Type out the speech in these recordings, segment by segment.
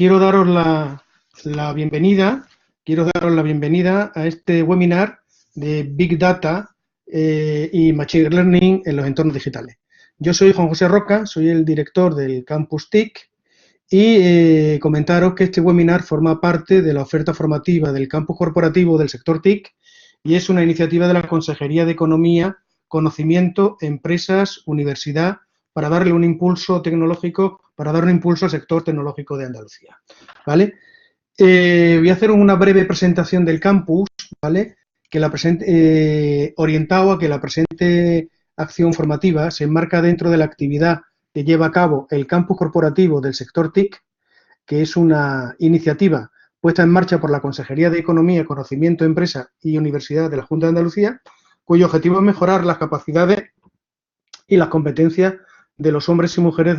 quiero daros la bienvenida, a este webinar de Big Data y Machine Learning en los entornos digitales. Yo soy Juan José Roca, soy el director del Campus TIC y comentaros que este webinar forma parte de la oferta formativa del Campus Corporativo del sector TIC y es una iniciativa de la Consejería de Economía, Conocimiento, Empresas, Universidad, para darle un impulso tecnológico, para dar un impulso al sector tecnológico de Andalucía, ¿vale? Voy a hacer una breve presentación del campus, ¿vale? Que la presente, orientado a que la presente acción formativa se enmarca dentro de la actividad que lleva a cabo el campus corporativo del sector TIC, que es una iniciativa puesta en marcha por la Consejería de Economía, Conocimiento, Empresa y Universidad de la Junta de Andalucía, cuyo objetivo es mejorar las capacidades y las competencias de los hombres y mujeres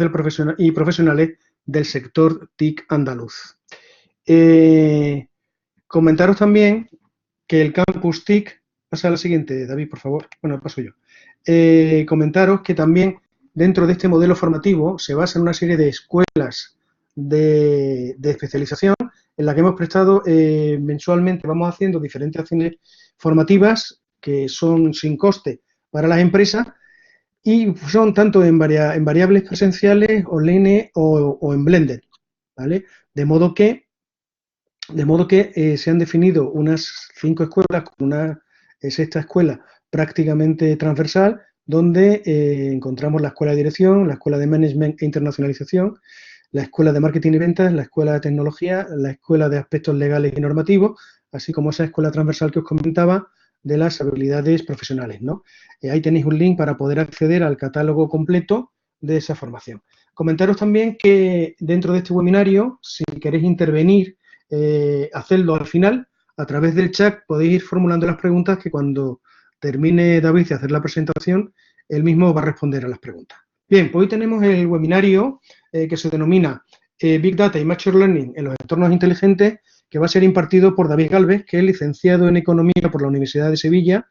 y profesionales del sector TIC andaluz. Comentaros también que el Campus TIC, pasa a la siguiente, David, por favor. Bueno, paso yo. Comentaros que también dentro de este modelo formativo se basa en una serie de escuelas de especialización en la que hemos prestado mensualmente, vamos haciendo diferentes acciones formativas que son sin coste para las empresas y son tanto en variables presenciales, online o en blended, ¿vale? De modo que se han definido unas 5 escuelas con una sexta escuela prácticamente transversal, donde encontramos la escuela de dirección, la escuela de management e internacionalización, la escuela de marketing y ventas, la escuela de tecnología, la escuela de aspectos legales y normativos, así como esa escuela transversal que os comentaba de las habilidades profesionales, ¿no? Ahí tenéis un link para poder acceder al catálogo completo de esa formación. Comentaros también que dentro de este webinario, si queréis intervenir, hacerlo al final, a través del chat podéis ir formulando las preguntas que cuando termine David de hacer la presentación, él mismo va a responder a las preguntas. Bien, pues hoy tenemos el webinario que se denomina Big Data y Machine Learning en los entornos inteligentes, que va a ser impartido por David Gálvez, que es licenciado en Economía por la Universidad de Sevilla,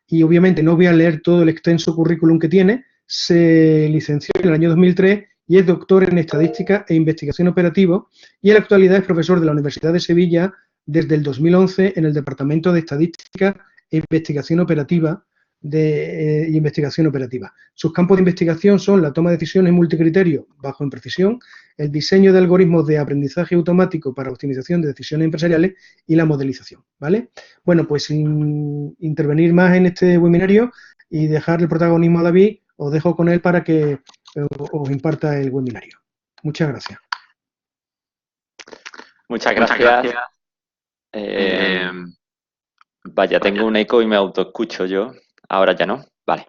y obviamente no voy a leer todo el extenso currículum que tiene. Se licenció en el año 2003 y es doctor en Estadística e Investigación Operativa, y en la actualidad es profesor de la Universidad de Sevilla desde el 2011 en el Departamento de Estadística e Investigación Operativa. Sus campos de investigación son la toma de decisiones multicriterio bajo imprecisión, el diseño de algoritmos de aprendizaje automático para optimización de decisiones empresariales y la modelización, ¿vale? Bueno, pues sin intervenir más en este webinario y dejar el protagonismo a David, os dejo con él para que os imparta el webinario. Muchas gracias. Muchas gracias. Vaya, tengo un eco y me autoescucho yo. Ahora ya no. Vale.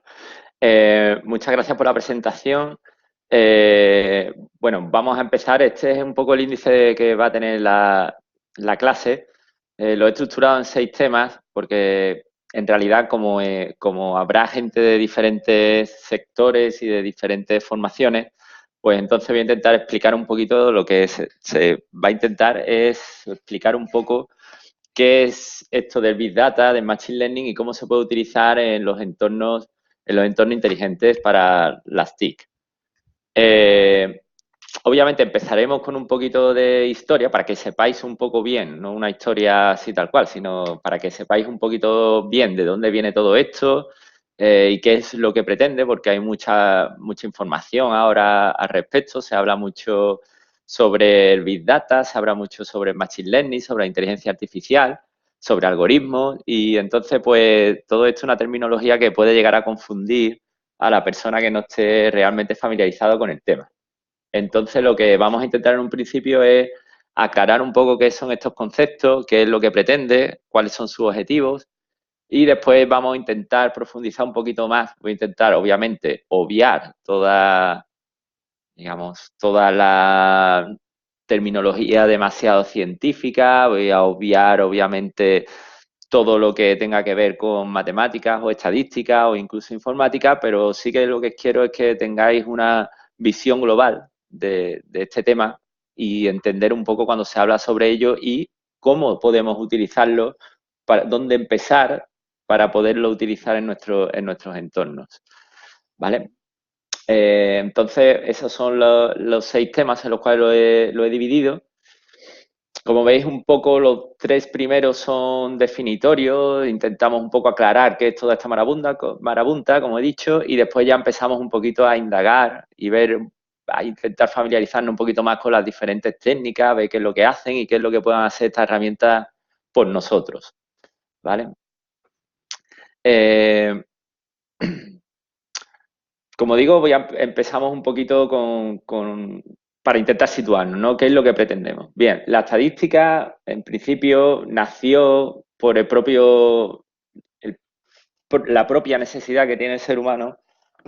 Muchas gracias por la presentación. Bueno, vamos a empezar. Este es un poco el índice que va a tener la clase. Lo he estructurado en 6 temas porque en realidad como habrá gente de diferentes sectores y de diferentes formaciones, pues entonces voy a intentar explicar un poquito lo que se va a intentar es explicar un poco qué es esto del Big Data, del Machine Learning y cómo se puede utilizar en los entornos inteligentes para las TIC. Obviamente empezaremos con un poquito de historia para que sepáis un poco bien, no una historia así tal cual, sino para que sepáis un poquito bien de dónde viene todo esto y qué es lo que pretende, porque hay mucha información ahora al respecto. Se habla mucho sobre el Big Data, se habla mucho sobre Machine Learning, sobre la inteligencia artificial, sobre algoritmos, y entonces pues todo esto es una terminología que puede llegar a confundir a la persona que no esté realmente familiarizado con el tema. Entonces, lo que vamos a intentar en un principio es aclarar un poco qué son estos conceptos, qué es lo que pretende, cuáles son sus objetivos, y después vamos a intentar profundizar un poquito más. Voy a intentar, obviamente, obviar toda la terminología demasiado científica, voy a obviar, obviamente, todo lo que tenga que ver con matemáticas o estadística o incluso informática, pero sí que lo que quiero es que tengáis una visión global de este tema y entender un poco cuando se habla sobre ello y cómo podemos utilizarlo, dónde empezar para poderlo utilizar en nuestros entornos, ¿vale? Entonces, esos son los 6 temas en los cuales lo he dividido. como veis, un poco los tres primeros son definitorios, intentamos un poco aclarar qué es toda esta marabunta, como he dicho, y después ya empezamos un poquito a indagar y ver, a intentar familiarizarnos un poquito más con las diferentes técnicas, ver qué es lo que hacen y qué es lo que puedan hacer estas herramientas por nosotros, ¿vale? Eh, Como digo, empezamos un poquito para intentar situarnos, ¿no? ¿Qué es lo que pretendemos? Bien, la estadística, en principio, nació por por la propia necesidad que tiene el ser humano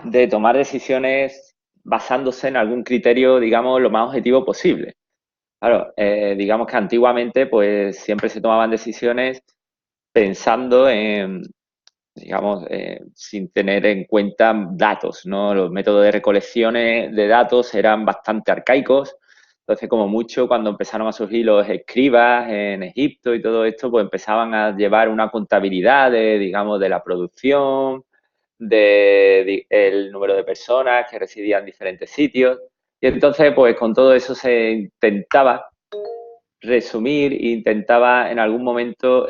de tomar decisiones basándose en algún criterio, digamos, lo más objetivo posible. Claro, digamos que antiguamente, pues, siempre se tomaban decisiones pensando en, digamos, sin tener en cuenta datos, ¿no? Los métodos de recolecciones de datos eran bastante arcaicos. Entonces, como mucho, cuando empezaron a surgir los escribas en Egipto y todo esto, pues empezaban a llevar una contabilidad de, digamos, de la producción, el número de personas que residían en diferentes sitios. Y entonces, pues con todo eso se intentaba resumir e intentaba en algún momento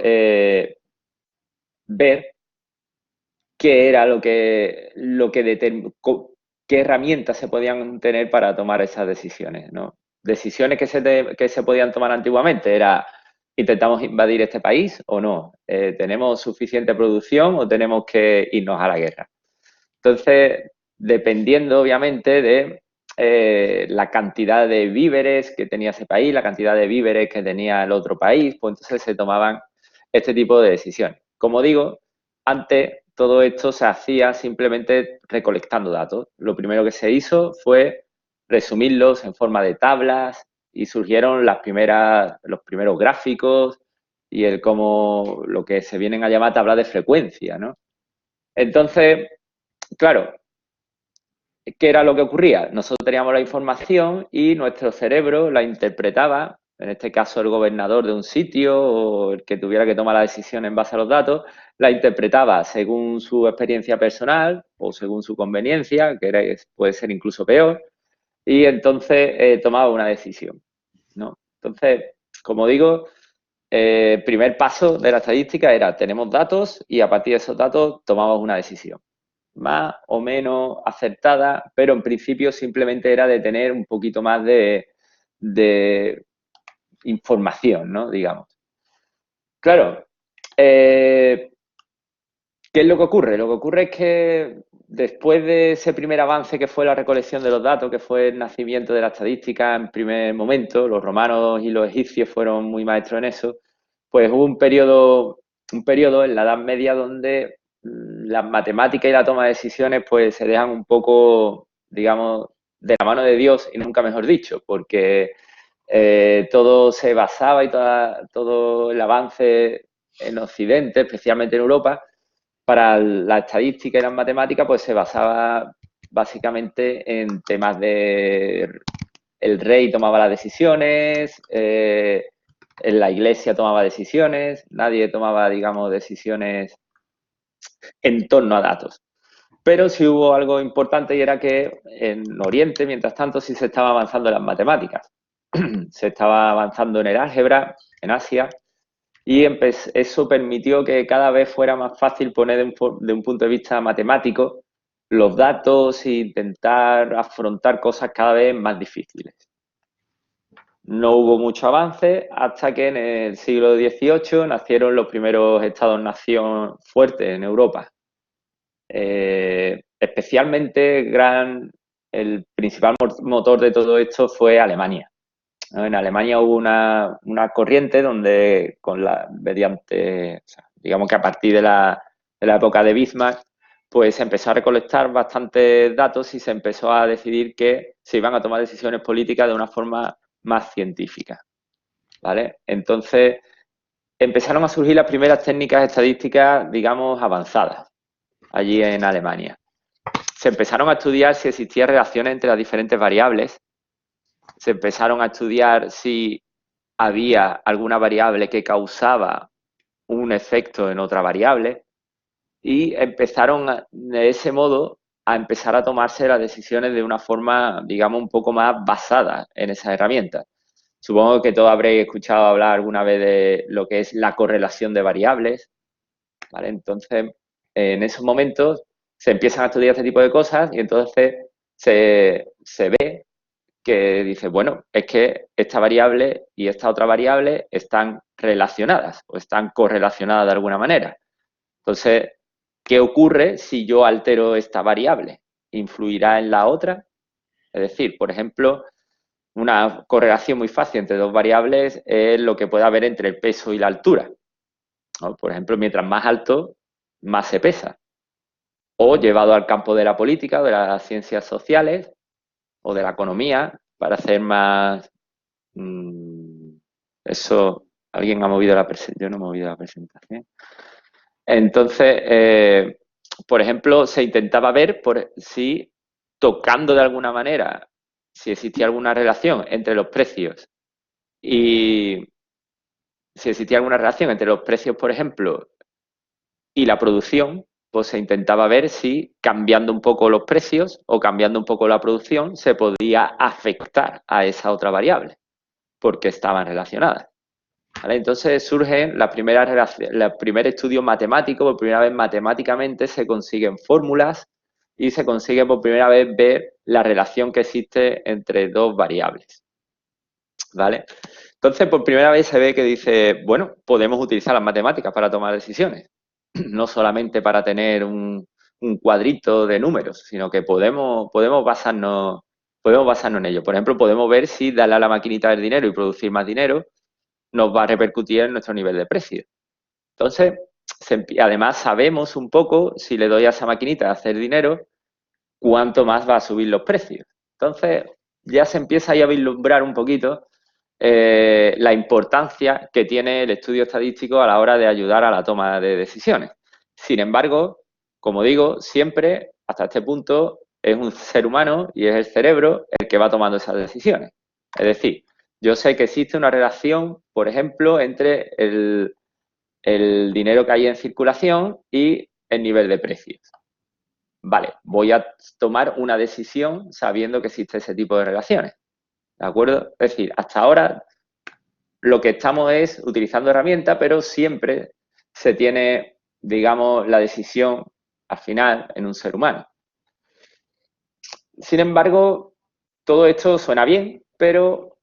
ver qué era qué herramientas se podían tener para tomar esas decisiones, ¿no? Decisiones que se podían tomar antiguamente era, ¿intentamos invadir este país o no? ¿Tenemos suficiente producción o tenemos que irnos a la guerra? Entonces, dependiendo obviamente de la cantidad de víveres que tenía ese país, la cantidad de víveres que tenía el otro país, pues entonces se tomaban este tipo de decisiones. Como digo, antes todo esto se hacía simplemente recolectando datos. Lo primero que se hizo fue resumirlos en forma de tablas y surgieron los primeros gráficos y como lo que se vienen a llamar tablas de frecuencia, ¿no? Entonces, claro, ¿qué era lo que ocurría? Nosotros teníamos la información y nuestro cerebro la interpretaba, en este caso el gobernador de un sitio o el que tuviera que tomar la decisión en base a los datos, la interpretaba según su experiencia personal o según su conveniencia, puede ser incluso peor, y entonces tomaba una decisión, ¿no? Entonces, como digo, el primer paso de la estadística era tenemos datos y a partir de esos datos tomamos una decisión más o menos acertada, pero en principio simplemente era de tener un poquito más de información, ¿no? Digamos. Claro, ¿qué es lo que ocurre? Lo que ocurre es que después de ese primer avance que fue la recolección de los datos, que fue el nacimiento de la estadística en primer momento, los romanos y los egipcios fueron muy maestros en eso, pues hubo un periodo en la Edad Media donde las matemáticas y la toma de decisiones pues se dejan un poco, digamos, de la mano de Dios y nunca mejor dicho, porque todo se basaba todo el avance en Occidente, especialmente en Europa, para la estadística y las matemáticas, pues se basaba básicamente en temas de el rey tomaba las decisiones, en la iglesia tomaba decisiones, nadie tomaba, digamos, decisiones en torno a datos. Pero sí hubo algo importante y era que en Oriente, mientras tanto, sí se estaba avanzando en las matemáticas. Se estaba avanzando en el álgebra, en Asia, y eso permitió que cada vez fuera más fácil poner de un punto de vista matemático los datos e intentar afrontar cosas cada vez más difíciles. No hubo mucho avance hasta que en el siglo XVIII nacieron los primeros estados-nación fuertes en Europa. Especialmente el principal motor de todo esto fue Alemania. En Alemania hubo una corriente donde, mediante, o sea, digamos que a partir de la época de Bismarck, pues se empezó a recolectar bastantes datos y se empezó a decidir que se iban a tomar decisiones políticas de una forma más científica, ¿vale? Entonces, empezaron a surgir las primeras técnicas estadísticas, digamos, avanzadas allí en Alemania. Se empezaron a estudiar si existían relaciones entre las diferentes variables, se empezaron a estudiar si había alguna variable que causaba un efecto en otra variable y empezaron de ese modo a empezar a tomarse las decisiones de una forma, digamos, un poco más basada en esas herramientas. Supongo que todos habréis escuchado hablar alguna vez de lo que es la correlación de variables, ¿vale? Entonces, en esos momentos se empiezan a estudiar este tipo de cosas y entonces se ve que dice, bueno, es que esta variable y esta otra variable están relacionadas o están correlacionadas de alguna manera. Entonces, ¿qué ocurre si yo altero esta variable? ¿Influirá en la otra? Es decir, por ejemplo, una correlación muy fácil entre dos variables es lo que puede haber entre el peso y la altura, ¿no? Por ejemplo, mientras más alto, más se pesa. O llevado al campo de la política, de las ciencias sociales o de la economía, para hacer más... eso, alguien ha movido la presentación, yo no he movido la presentación. Entonces, por ejemplo, se intentaba ver si tocando de alguna manera, si existía alguna relación entre los precios y si existía alguna relación entre los precios, por ejemplo, y la producción, pues se intentaba ver si cambiando un poco los precios o cambiando un poco la producción se podía afectar a esa otra variable, porque estaban relacionadas. ¿Vale? Entonces surgen los primeros estudios matemáticos, por primera vez matemáticamente se consiguen fórmulas y se consigue por primera vez ver la relación que existe entre dos variables. ¿Vale? Entonces, por primera vez se ve que dice, bueno, podemos utilizar las matemáticas para tomar decisiones, no solamente para tener un cuadrito de números, sino que podemos basarnos en ello. Por ejemplo, podemos ver si darle a la maquinita del dinero y producir más dinero nos va a repercutir en nuestro nivel de precio. Entonces, además sabemos un poco, si le doy a esa maquinita a hacer dinero, cuánto más va a subir los precios. Entonces, ya se empieza ahí a vislumbrar un poquito la importancia que tiene el estudio estadístico a la hora de ayudar a la toma de decisiones. Sin embargo, como digo, siempre, hasta este punto, es un ser humano y es el cerebro el que va tomando esas decisiones. Es decir, yo sé que existe una relación, por ejemplo, entre el dinero que hay en circulación y el nivel de precios. Vale, voy a tomar una decisión sabiendo que existe ese tipo de relaciones. ¿De acuerdo? Es decir, hasta ahora lo que estamos es utilizando herramientas, pero siempre se tiene, digamos, la decisión al final en un ser humano. Sin embargo, todo esto suena bien, pero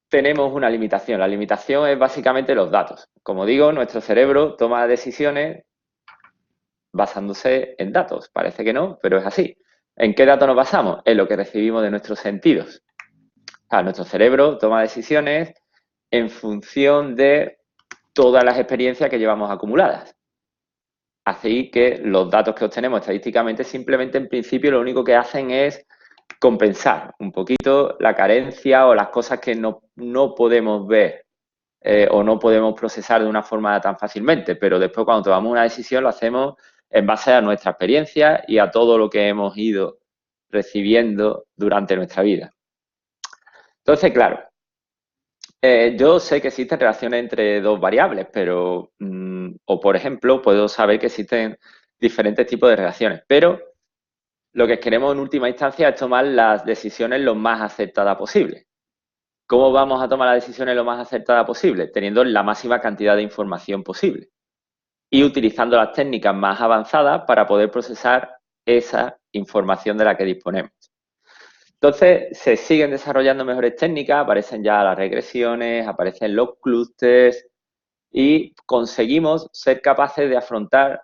tenemos una limitación. La limitación es básicamente los datos. Como digo, nuestro cerebro toma decisiones basándose en datos. Parece que no, pero es así. ¿En qué datos nos basamos? En lo que recibimos de nuestros sentidos. Nuestro cerebro toma decisiones en función de todas las experiencias que llevamos acumuladas. Así que los datos que obtenemos estadísticamente simplemente en principio lo único que hacen es compensar un poquito la carencia o las cosas que no podemos ver o no podemos procesar de una forma tan fácilmente, pero después cuando tomamos una decisión lo hacemos en base a nuestra experiencia y a todo lo que hemos ido recibiendo durante nuestra vida. Entonces, claro, yo sé que existen relaciones entre dos variables, pero, o por ejemplo, puedo saber que existen diferentes tipos de relaciones, pero lo que queremos en última instancia es tomar las decisiones lo más acertadas posible. ¿Cómo vamos a tomar las decisiones lo más acertadas posible? Teniendo la máxima cantidad de información posible y utilizando las técnicas más avanzadas para poder procesar esa información de la que disponemos. Entonces, se siguen desarrollando mejores técnicas, aparecen ya las regresiones, aparecen los clústeres y conseguimos ser capaces de afrontar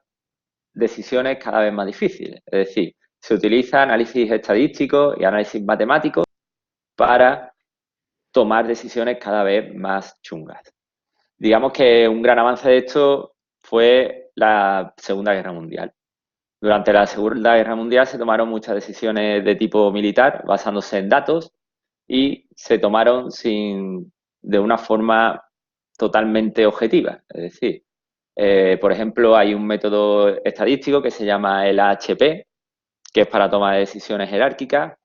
decisiones cada vez más difíciles. Es decir, se utiliza análisis estadístico y análisis matemático para tomar decisiones cada vez más chungas. Digamos que un gran avance de esto fue la Segunda Guerra Mundial. Durante la Segunda Guerra Mundial se tomaron muchas decisiones de tipo militar basándose en datos y se tomaron de una forma totalmente objetiva. Es decir, por ejemplo, hay un método estadístico que se llama el AHP, que es para toma de decisiones jerárquicas,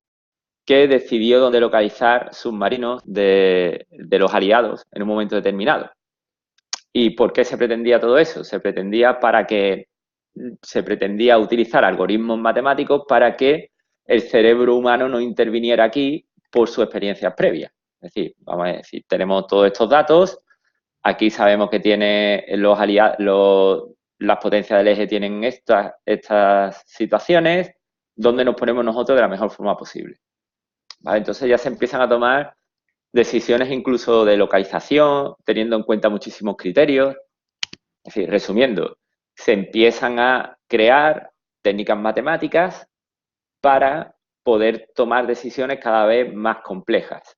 que decidió dónde localizar submarinos de los aliados en un momento determinado. ¿Y por qué se pretendía todo eso? Se pretendía utilizar algoritmos matemáticos para que el cerebro humano no interviniera aquí por sus experiencias previas. Es decir, vamos a decir, tenemos todos estos datos, aquí sabemos que tiene los aliados, las potencias del eje tienen estas situaciones, ¿dónde nos ponemos nosotros de la mejor forma posible? ¿Vale? Entonces ya se empiezan a tomar decisiones incluso de localización, teniendo en cuenta muchísimos criterios. Es decir, resumiendo, se empiezan a crear técnicas matemáticas para poder tomar decisiones cada vez más complejas.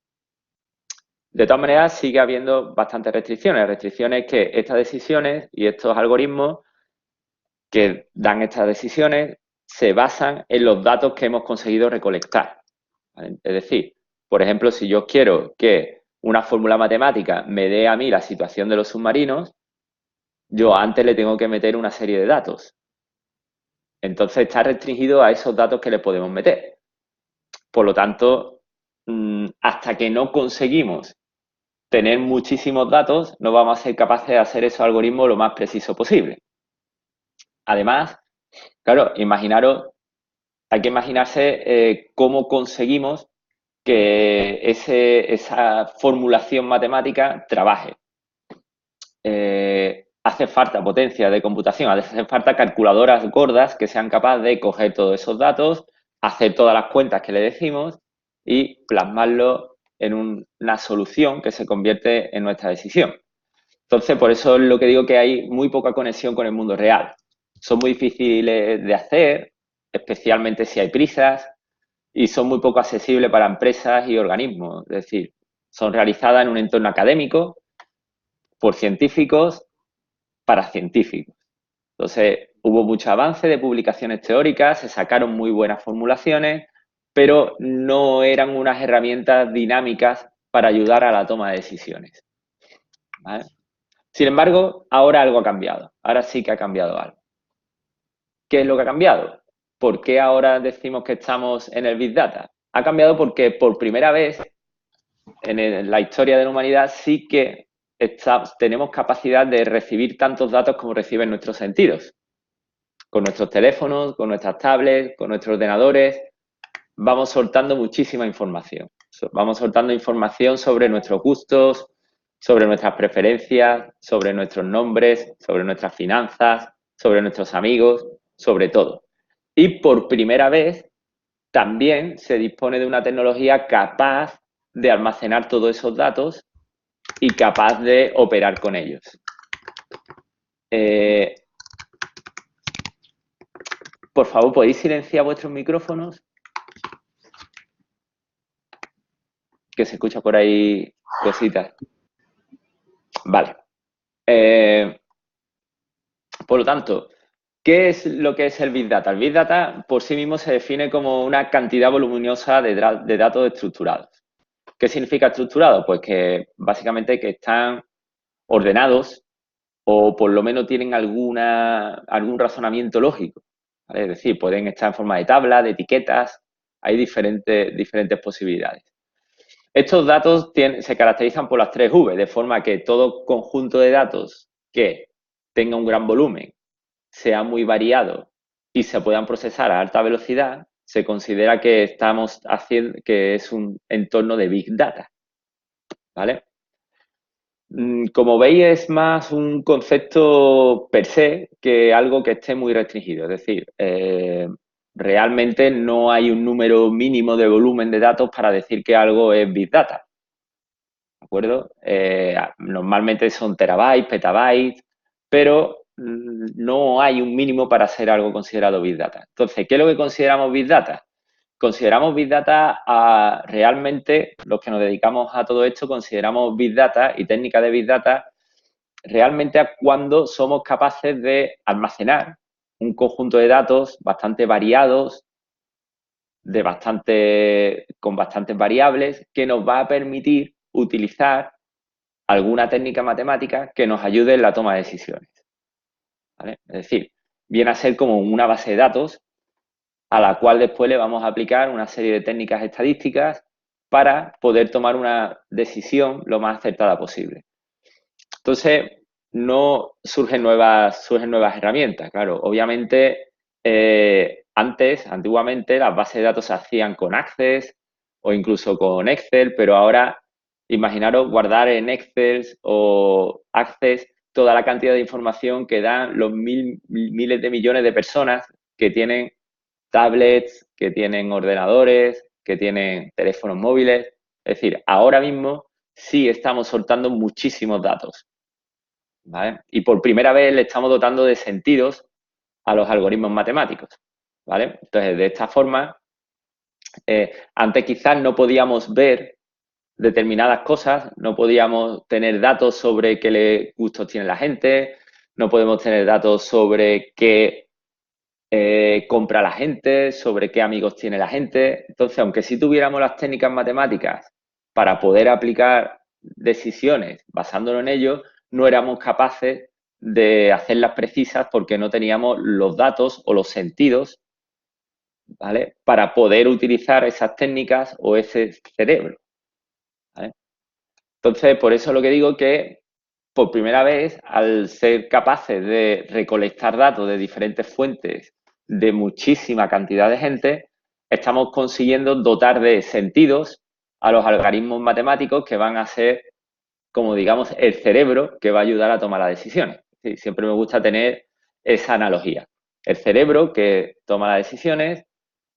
De todas maneras, sigue habiendo bastantes restricciones que estas decisiones y estos algoritmos que dan estas decisiones se basan en los datos que hemos conseguido recolectar. ¿Vale? Es decir, por ejemplo, si yo quiero que una fórmula matemática me dé a mí la situación de los submarinos, yo antes le tengo que meter una serie de datos. Entonces está restringido a esos datos que le podemos meter. Por lo tanto, hasta que no conseguimos tener muchísimos datos, no vamos a ser capaces de hacer esos algoritmos lo más preciso posible. Además, claro, hay que imaginarse cómo conseguimos que esa formulación matemática trabaje. Hace falta potencia de computación, hace falta calculadoras gordas que sean capaces de coger todos esos datos, hacer todas las cuentas que le decimos y plasmarlo en una solución que se convierte en nuestra decisión. Entonces, por eso es lo que digo que hay muy poca conexión con el mundo real. Son muy difíciles de hacer, especialmente si hay prisas, y son muy poco accesibles para empresas y organismos. Es decir, son realizadas en un entorno académico, por científicos, para científicos. Entonces, hubo mucho avance de publicaciones teóricas, se sacaron muy buenas formulaciones, pero no eran unas herramientas dinámicas para ayudar a la toma de decisiones. ¿Vale? Sin embargo, ahora algo ha cambiado. Ahora sí que ha cambiado algo. ¿Qué es lo que ha cambiado? ¿Por qué ahora decimos que estamos en el Big Data? Ha cambiado porque por primera vez en la historia de la humanidad sí que tenemos capacidad de recibir tantos datos como reciben nuestros sentidos. Con nuestros teléfonos, con nuestras tablets, con nuestros ordenadores, vamos soltando muchísima información. Vamos soltando información sobre nuestros gustos, sobre nuestras preferencias, sobre nuestros nombres, sobre nuestras finanzas, sobre nuestros amigos, sobre todo. Y por primera vez también se dispone de una tecnología capaz de almacenar todos esos datos y capaz de operar con ellos. Por favor, ¿podéis silenciar vuestros micrófonos? Que se escucha por ahí cositas. Vale. Por lo tanto, ¿qué es lo que es el Big Data? El Big Data por sí mismo se define como una cantidad voluminosa de datos estructurados. ¿Qué significa estructurado? Pues que básicamente que están ordenados o por lo menos tienen algún razonamiento lógico. ¿Vale? Es decir, pueden estar en forma de tabla, de etiquetas, hay diferentes posibilidades. Estos datos se caracterizan por las 3 V, de forma que todo conjunto de datos que tenga un gran volumen, sea muy variado y se puedan procesar a alta velocidad, se considera que es un entorno de Big Data. ¿Vale? Como veis, es más un concepto per se que algo que esté muy restringido. Es decir, realmente no hay un número mínimo de volumen de datos para decir que algo es Big Data. ¿De acuerdo? Normalmente son terabytes, petabytes, pero no hay un mínimo para ser algo considerado Big Data. Entonces, ¿qué es lo que consideramos Big Data? Consideramos Big Data realmente, los que nos dedicamos a todo esto, consideramos Big Data y técnicas de Big Data realmente a cuando somos capaces de almacenar un conjunto de datos bastante variados, con bastantes variables, que nos va a permitir utilizar alguna técnica matemática que nos ayude en la toma de decisiones. ¿Vale? Es decir, viene a ser como una base de datos a la cual después le vamos a aplicar una serie de técnicas estadísticas para poder tomar una decisión lo más acertada posible. Entonces, no surgen nuevas herramientas, claro. Obviamente, antiguamente, las bases de datos se hacían con Access o incluso con Excel, pero ahora Imaginaros guardar en Excel o Access toda la cantidad de información que dan los miles de millones de personas que tienen tablets, que tienen ordenadores, que tienen teléfonos móviles. Es decir, ahora mismo sí estamos soltando muchísimos datos, ¿vale? Y por primera vez le estamos dotando de sentidos a los algoritmos matemáticos, ¿vale? Entonces, de esta forma, antes quizás no podíamos ver determinadas cosas, no podíamos tener datos sobre qué gustos tiene la gente, no podemos tener datos sobre qué compra la gente, sobre qué amigos tiene la gente. Entonces, aunque sí tuviéramos las técnicas matemáticas para poder aplicar decisiones basándonos en ello, no éramos capaces de hacerlas precisas porque no teníamos los datos o los sentidos, ¿vale?, para poder utilizar esas técnicas o ese cerebro, ¿vale? Entonces, por eso lo que digo que por primera vez, al ser capaces de recolectar datos de diferentes fuentes de muchísima cantidad de gente, estamos consiguiendo dotar de sentidos a los algoritmos matemáticos que van a ser, como digamos, el cerebro que va a ayudar a tomar las decisiones. Sí, siempre me gusta tener esa analogía. El cerebro que toma las decisiones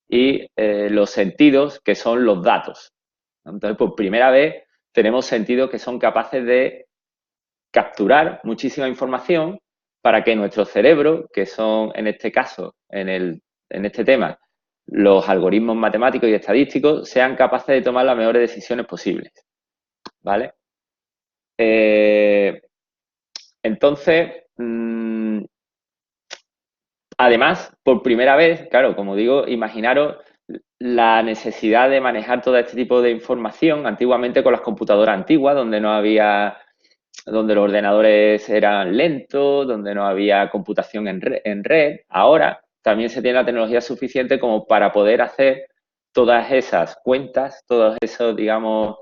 y los sentidos que son los datos. Entonces, por primera vez, tenemos sentidos que son capaces de capturar muchísima información para que nuestro cerebro, que son en este caso, en este tema, los algoritmos matemáticos y estadísticos, sean capaces de tomar las mejores decisiones posibles, ¿vale? Entonces, además, por primera vez, claro, como digo, imaginaros la necesidad de manejar todo este tipo de información antiguamente con las computadoras antiguas, donde no había, donde los ordenadores eran lentos, donde no había computación en red. Ahora también se tiene la tecnología suficiente como para poder hacer todas esas cuentas, todos esos, digamos,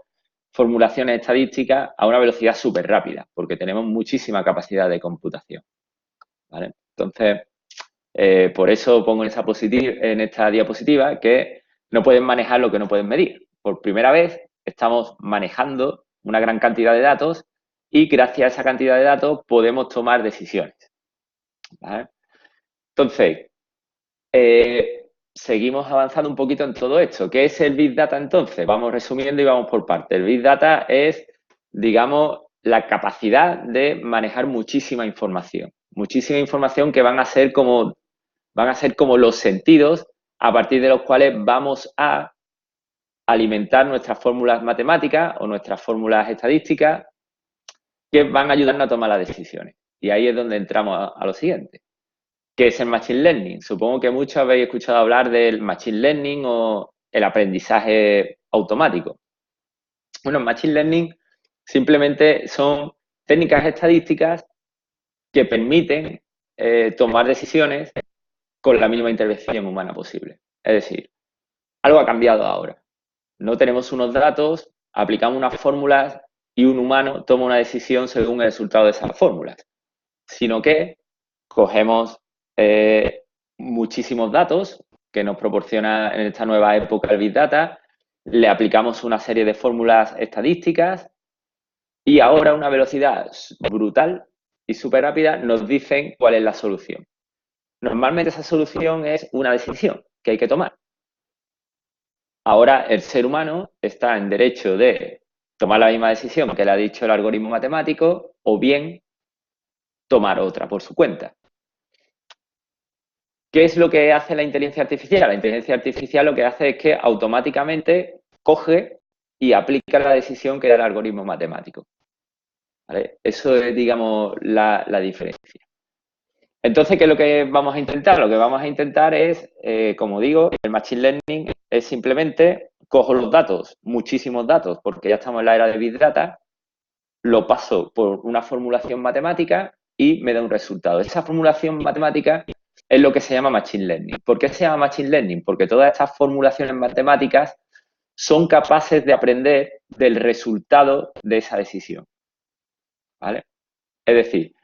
formulaciones estadísticas a una velocidad súper rápida, porque tenemos muchísima capacidad de computación, ¿vale? Entonces, por eso pongo en esta diapositiva que no pueden manejar lo que no pueden medir. Por primera vez estamos manejando una gran cantidad de datos y gracias a esa cantidad de datos podemos tomar decisiones, ¿vale? Entonces, seguimos avanzando un poquito en todo esto. ¿Qué es el Big Data entonces? Vamos resumiendo y vamos por partes. El Big Data es, digamos, la capacidad de manejar muchísima información que van a ser como los sentidos a partir de los cuales vamos a alimentar nuestras fórmulas matemáticas o nuestras fórmulas estadísticas que van a ayudarnos a tomar las decisiones. Y ahí es donde entramos a lo siguiente. ¿Qué es el Machine Learning? Supongo que muchos habéis escuchado hablar del Machine Learning o el aprendizaje automático. Bueno, el Machine Learning simplemente son técnicas estadísticas que permiten tomar decisiones con la mínima intervención humana posible. Es decir, algo ha cambiado ahora. No tenemos unos datos, aplicamos unas fórmulas y un humano toma una decisión según el resultado de esas fórmulas, sino que cogemos muchísimos datos que nos proporciona en esta nueva época el Big Data, le aplicamos una serie de fórmulas estadísticas y ahora a una velocidad brutal y súper rápida nos dicen cuál es la solución. Normalmente esa solución es una decisión que hay que tomar. Ahora el ser humano está en derecho de tomar la misma decisión que le ha dicho el algoritmo matemático o bien tomar otra por su cuenta. ¿Qué es lo que hace la inteligencia artificial? La inteligencia artificial lo que hace es que automáticamente coge y aplica la decisión que da el algoritmo matemático, ¿vale? Eso es, digamos, la diferencia. Entonces, ¿qué es lo que vamos a intentar? Lo que vamos a intentar es, como digo, el Machine Learning es simplemente cojo los datos, muchísimos datos, porque ya estamos en la era de Big Data, lo paso por una formulación matemática y me da un resultado. Esa formulación matemática es lo que se llama Machine Learning. ¿Por qué se llama Machine Learning? Porque todas estas formulaciones matemáticas son capaces de aprender del resultado de esa decisión, ¿vale? Es decir,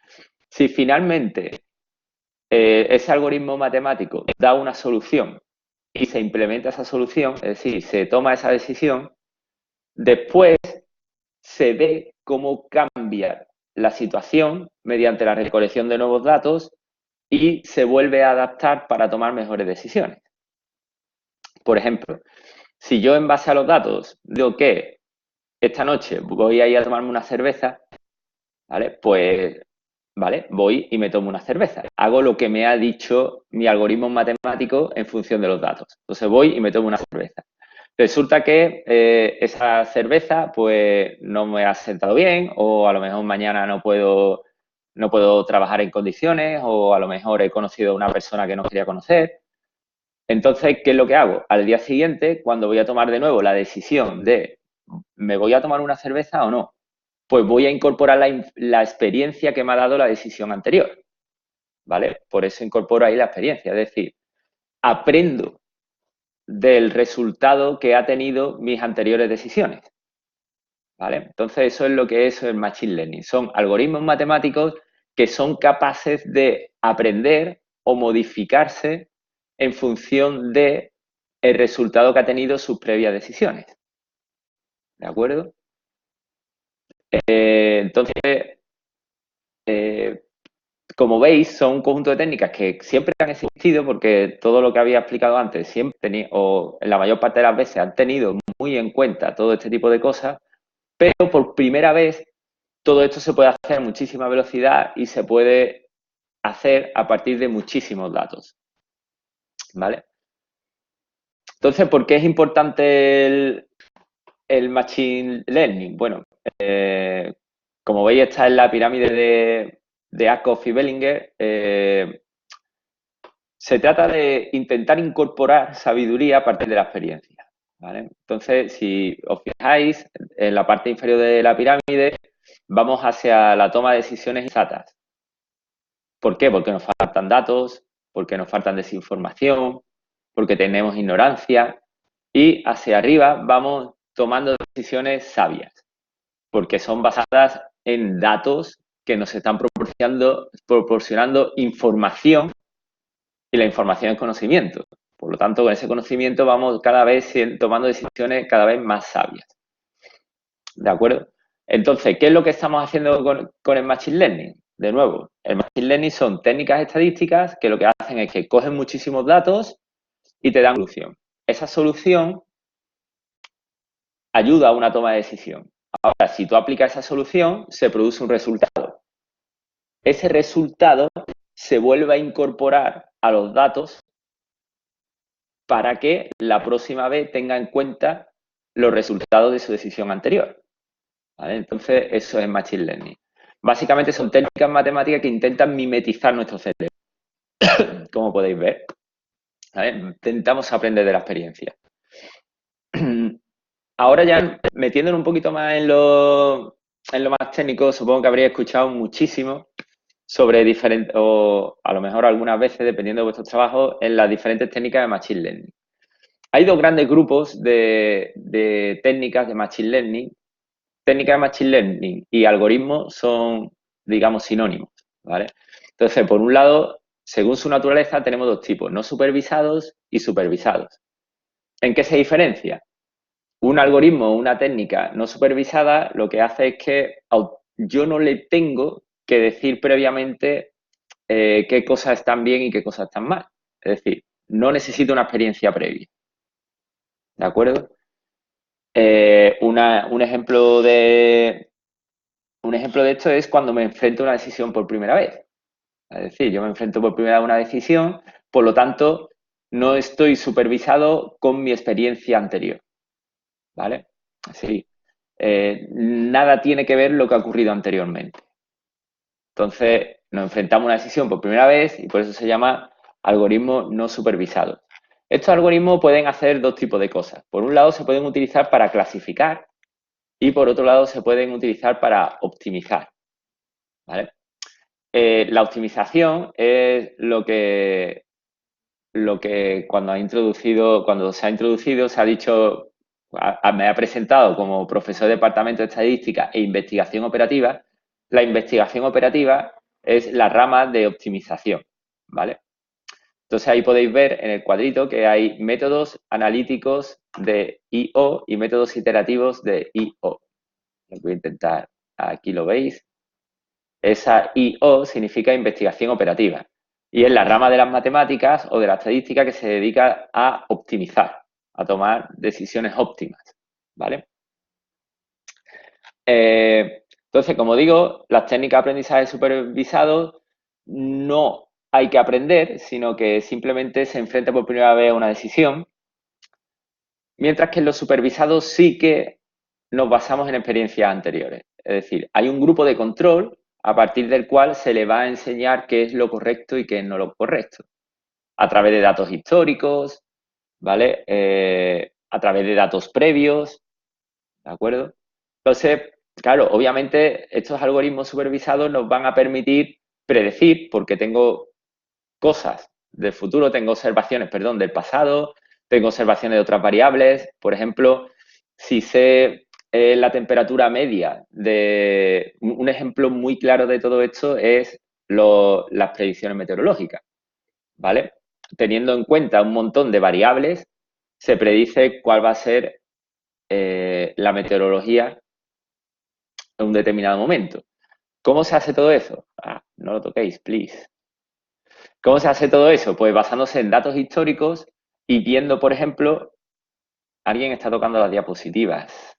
si finalmente ese algoritmo matemático da una solución y se implementa esa solución, es decir, se toma esa decisión, después se ve cómo cambia la situación mediante la recolección de nuevos datos y se vuelve a adaptar para tomar mejores decisiones. Por ejemplo, si yo en base a los datos digo que esta noche voy a ir a tomarme una cerveza, ¿vale? Pues, ¿vale? Voy y me tomo una cerveza. Hago lo que me ha dicho mi algoritmo matemático en función de los datos. Entonces voy y me tomo una cerveza. Resulta que esa cerveza pues no me ha sentado bien o a lo mejor mañana no puedo trabajar en condiciones o a lo mejor he conocido a una persona que no quería conocer. Entonces, ¿qué es lo que hago? Al día siguiente, cuando voy a tomar de nuevo la decisión de ¿me voy a tomar una cerveza o no? Pues voy a incorporar la experiencia que me ha dado la decisión anterior, ¿vale? Por eso incorporo ahí la experiencia, es decir, aprendo del resultado que ha tenido mis anteriores decisiones, ¿vale? Entonces, eso es lo que es el Machine Learning. Son algoritmos matemáticos que son capaces de aprender o modificarse en función de el resultado que ha tenido sus previas decisiones. ¿De acuerdo? Entonces, como veis, son un conjunto de técnicas que siempre han existido porque todo lo que había explicado antes siempre o en la mayor parte de las veces han tenido muy en cuenta todo este tipo de cosas, pero por primera vez todo esto se puede hacer a muchísima velocidad y se puede hacer a partir de muchísimos datos, ¿vale? Entonces, ¿por qué es importante el Machine Learning? Bueno, como veis, está en la pirámide de Ackoff y Bellinger. Se trata de intentar incorporar sabiduría a partir de la experiencia, ¿vale? Entonces, si os fijáis, en la parte inferior de la pirámide vamos hacia la toma de decisiones insensatas. ¿Por qué? Porque nos faltan datos, porque nos faltan desinformación, porque tenemos ignorancia y hacia arriba vamos tomando decisiones sabias, porque son basadas en datos que nos están proporcionando información y la información es conocimiento. Por lo tanto, con ese conocimiento vamos cada vez tomando decisiones cada vez más sabias. ¿De acuerdo? Entonces, ¿qué es lo que estamos haciendo con el Machine Learning? De nuevo, el Machine Learning son técnicas estadísticas que lo que hacen es que cogen muchísimos datos y te dan una solución. Esa solución ayuda a una toma de decisión. Ahora, si tú aplicas esa solución, se produce un resultado. Ese resultado se vuelve a incorporar a los datos para que la próxima vez tenga en cuenta los resultados de su decisión anterior, ¿vale? Entonces, eso es Machine Learning. Básicamente son técnicas matemáticas que intentan mimetizar nuestro cerebro, como podéis ver, ¿vale? Intentamos aprender de la experiencia. Ahora ya metiéndonos un poquito más en lo más técnico, supongo que habréis escuchado muchísimo sobre diferentes, o a lo mejor algunas veces, dependiendo de vuestros trabajos, en las diferentes técnicas de Machine Learning. Hay dos grandes grupos de técnicas de Machine Learning. Técnicas de Machine Learning y algoritmos son, digamos, sinónimos, ¿vale? Entonces, por un lado, según su naturaleza, tenemos dos tipos, no supervisados y supervisados. ¿En qué se diferencia? Un algoritmo o una técnica no supervisada lo que hace es que yo no le tengo que decir previamente qué cosas están bien y qué cosas están mal. Es decir, no necesito una experiencia previa. ¿De acuerdo? Un ejemplo de esto es cuando me enfrento a una decisión por primera vez. Es decir, yo me enfrento por primera vez a una decisión, por lo tanto, no estoy supervisado con mi experiencia anterior. ¿Vale? Así. Nada tiene que ver lo que ha ocurrido anteriormente. Entonces, nos enfrentamos a una decisión por primera vez y por eso se llama algoritmo no supervisado. Estos algoritmos pueden hacer dos tipos de cosas. Por un lado, se pueden utilizar para clasificar y por otro lado, se pueden utilizar para optimizar. ¿Vale? La optimización es lo que cuando se ha introducido, se ha dicho, me ha presentado como profesor de departamento de estadística e investigación operativa. La investigación operativa es la rama de optimización, ¿vale? Entonces ahí podéis ver en el cuadrito que hay métodos analíticos de I/O y métodos iterativos de I/O, Voy a intentar, aquí lo veis. Esa IO significa investigación operativa y es la rama de las matemáticas o de la estadística que se dedica a optimizar, a tomar decisiones óptimas, ¿vale? Entonces, como digo, las técnicas de aprendizaje supervisado no hay que aprender, sino que simplemente se enfrenta por primera vez a una decisión, mientras que en los supervisados sí que nos basamos en experiencias anteriores. Es decir, hay un grupo de control a partir del cual se le va a enseñar qué es lo correcto y qué es no lo correcto, a través de datos históricos, ¿vale? A través de datos previos, ¿de acuerdo? Entonces, claro, obviamente estos algoritmos supervisados nos van a permitir predecir, porque tengo cosas del futuro, tengo observaciones, perdón, del pasado, tengo observaciones de otras variables. Por ejemplo, si sé la temperatura media de... Un ejemplo muy claro de todo esto es las predicciones meteorológicas, ¿vale? Teniendo en cuenta un montón de variables, se predice cuál va a ser la meteorología en un determinado momento. ¿Cómo se hace todo eso? No lo toquéis, please. ¿Cómo se hace todo eso? Pues basándose en datos históricos y viendo, por ejemplo, alguien está tocando las diapositivas.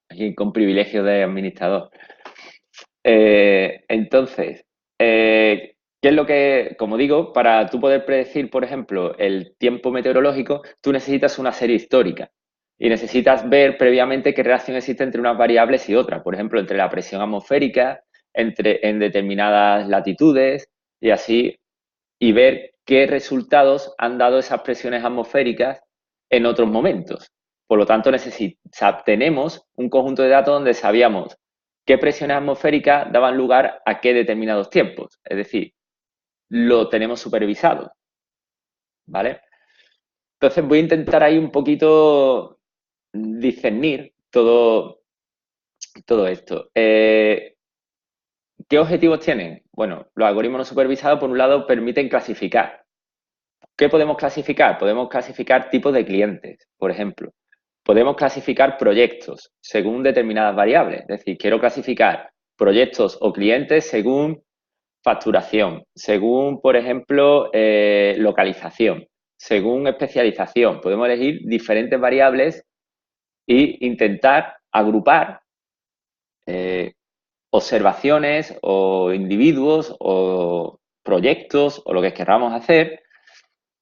Alguien con privilegio de administrador. Entonces, ¿qué es lo que, como digo, para tú poder predecir, por ejemplo, el tiempo meteorológico, tú necesitas una serie histórica y necesitas ver previamente qué relación existe entre unas variables y otras, por ejemplo, entre la presión atmosférica, en determinadas latitudes y así, y ver qué resultados han dado esas presiones atmosféricas en otros momentos. Por lo tanto, tenemos un conjunto de datos donde sabíamos qué presiones atmosféricas daban lugar a qué determinados tiempos. Es decir, lo tenemos supervisado, ¿vale? Entonces voy a intentar ahí un poquito discernir todo esto. ¿Qué objetivos tienen? Bueno, los algoritmos no supervisados, por un lado, permiten clasificar. ¿Qué podemos clasificar? Podemos clasificar tipos de clientes, por ejemplo. Podemos clasificar proyectos según determinadas variables. Es decir, quiero clasificar proyectos o clientes según facturación, según, por ejemplo, localización, según especialización. Podemos elegir diferentes variables e intentar agrupar observaciones o individuos o proyectos o lo que queramos hacer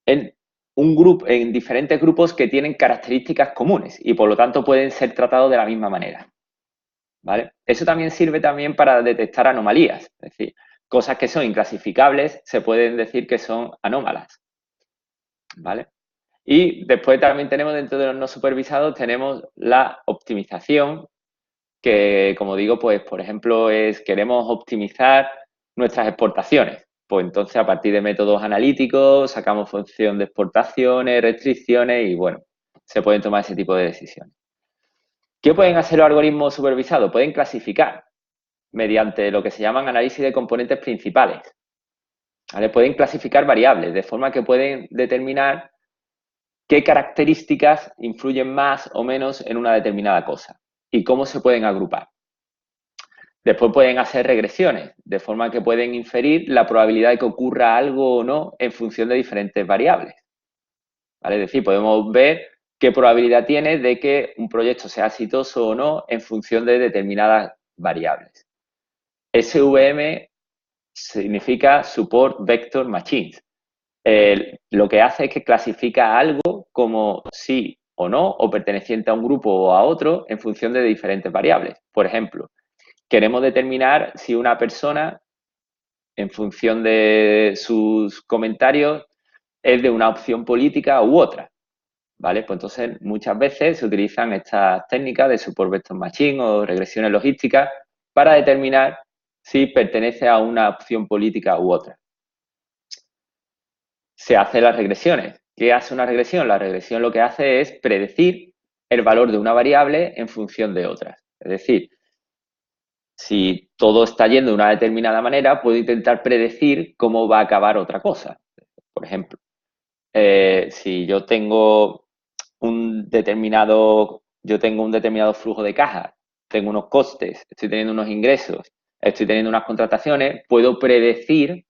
en en diferentes grupos que tienen características comunes y por lo tanto pueden ser tratados de la misma manera, ¿vale? Eso también sirve también para detectar anomalías, es decir, cosas que son inclasificables se pueden decir que son anómalas, ¿vale? Y después también tenemos dentro de los no supervisados tenemos la optimización que, como digo, pues por ejemplo queremos optimizar nuestras exportaciones. Pues entonces a partir de métodos analíticos sacamos función de exportaciones, restricciones y bueno, se pueden tomar ese tipo de decisiones. ¿Qué pueden hacer los algoritmos supervisados? Pueden clasificar mediante lo que se llaman análisis de componentes principales. ¿Vale? Pueden clasificar variables de forma que pueden determinar qué características influyen más o menos en una determinada cosa y cómo se pueden agrupar. Después pueden hacer regresiones, de forma que pueden inferir la probabilidad de que ocurra algo o no en función de diferentes variables. ¿Vale? Es decir, podemos ver qué probabilidad tiene de que un proyecto sea exitoso o no en función de determinadas variables. SVM significa Support Vector Machines. Lo que hace es que clasifica algo como sí o no, o perteneciente a un grupo o a otro, en función de diferentes variables. Por ejemplo, queremos determinar si una persona, en función de sus comentarios, es de una opción política u otra, ¿vale? Pues entonces muchas veces se utilizan estas técnicas de support vector machine o regresiones logísticas para determinar si pertenece a una opción política u otra. Se hacen las regresiones. ¿Qué hace una regresión? La regresión lo que hace es predecir el valor de una variable en función de otras. Es decir, si todo está yendo de una determinada manera, puedo intentar predecir cómo va a acabar otra cosa. Por ejemplo, si yo tengo yo tengo un determinado flujo de caja, tengo unos costes, estoy teniendo unos ingresos, estoy teniendo unas contrataciones, puedo predecir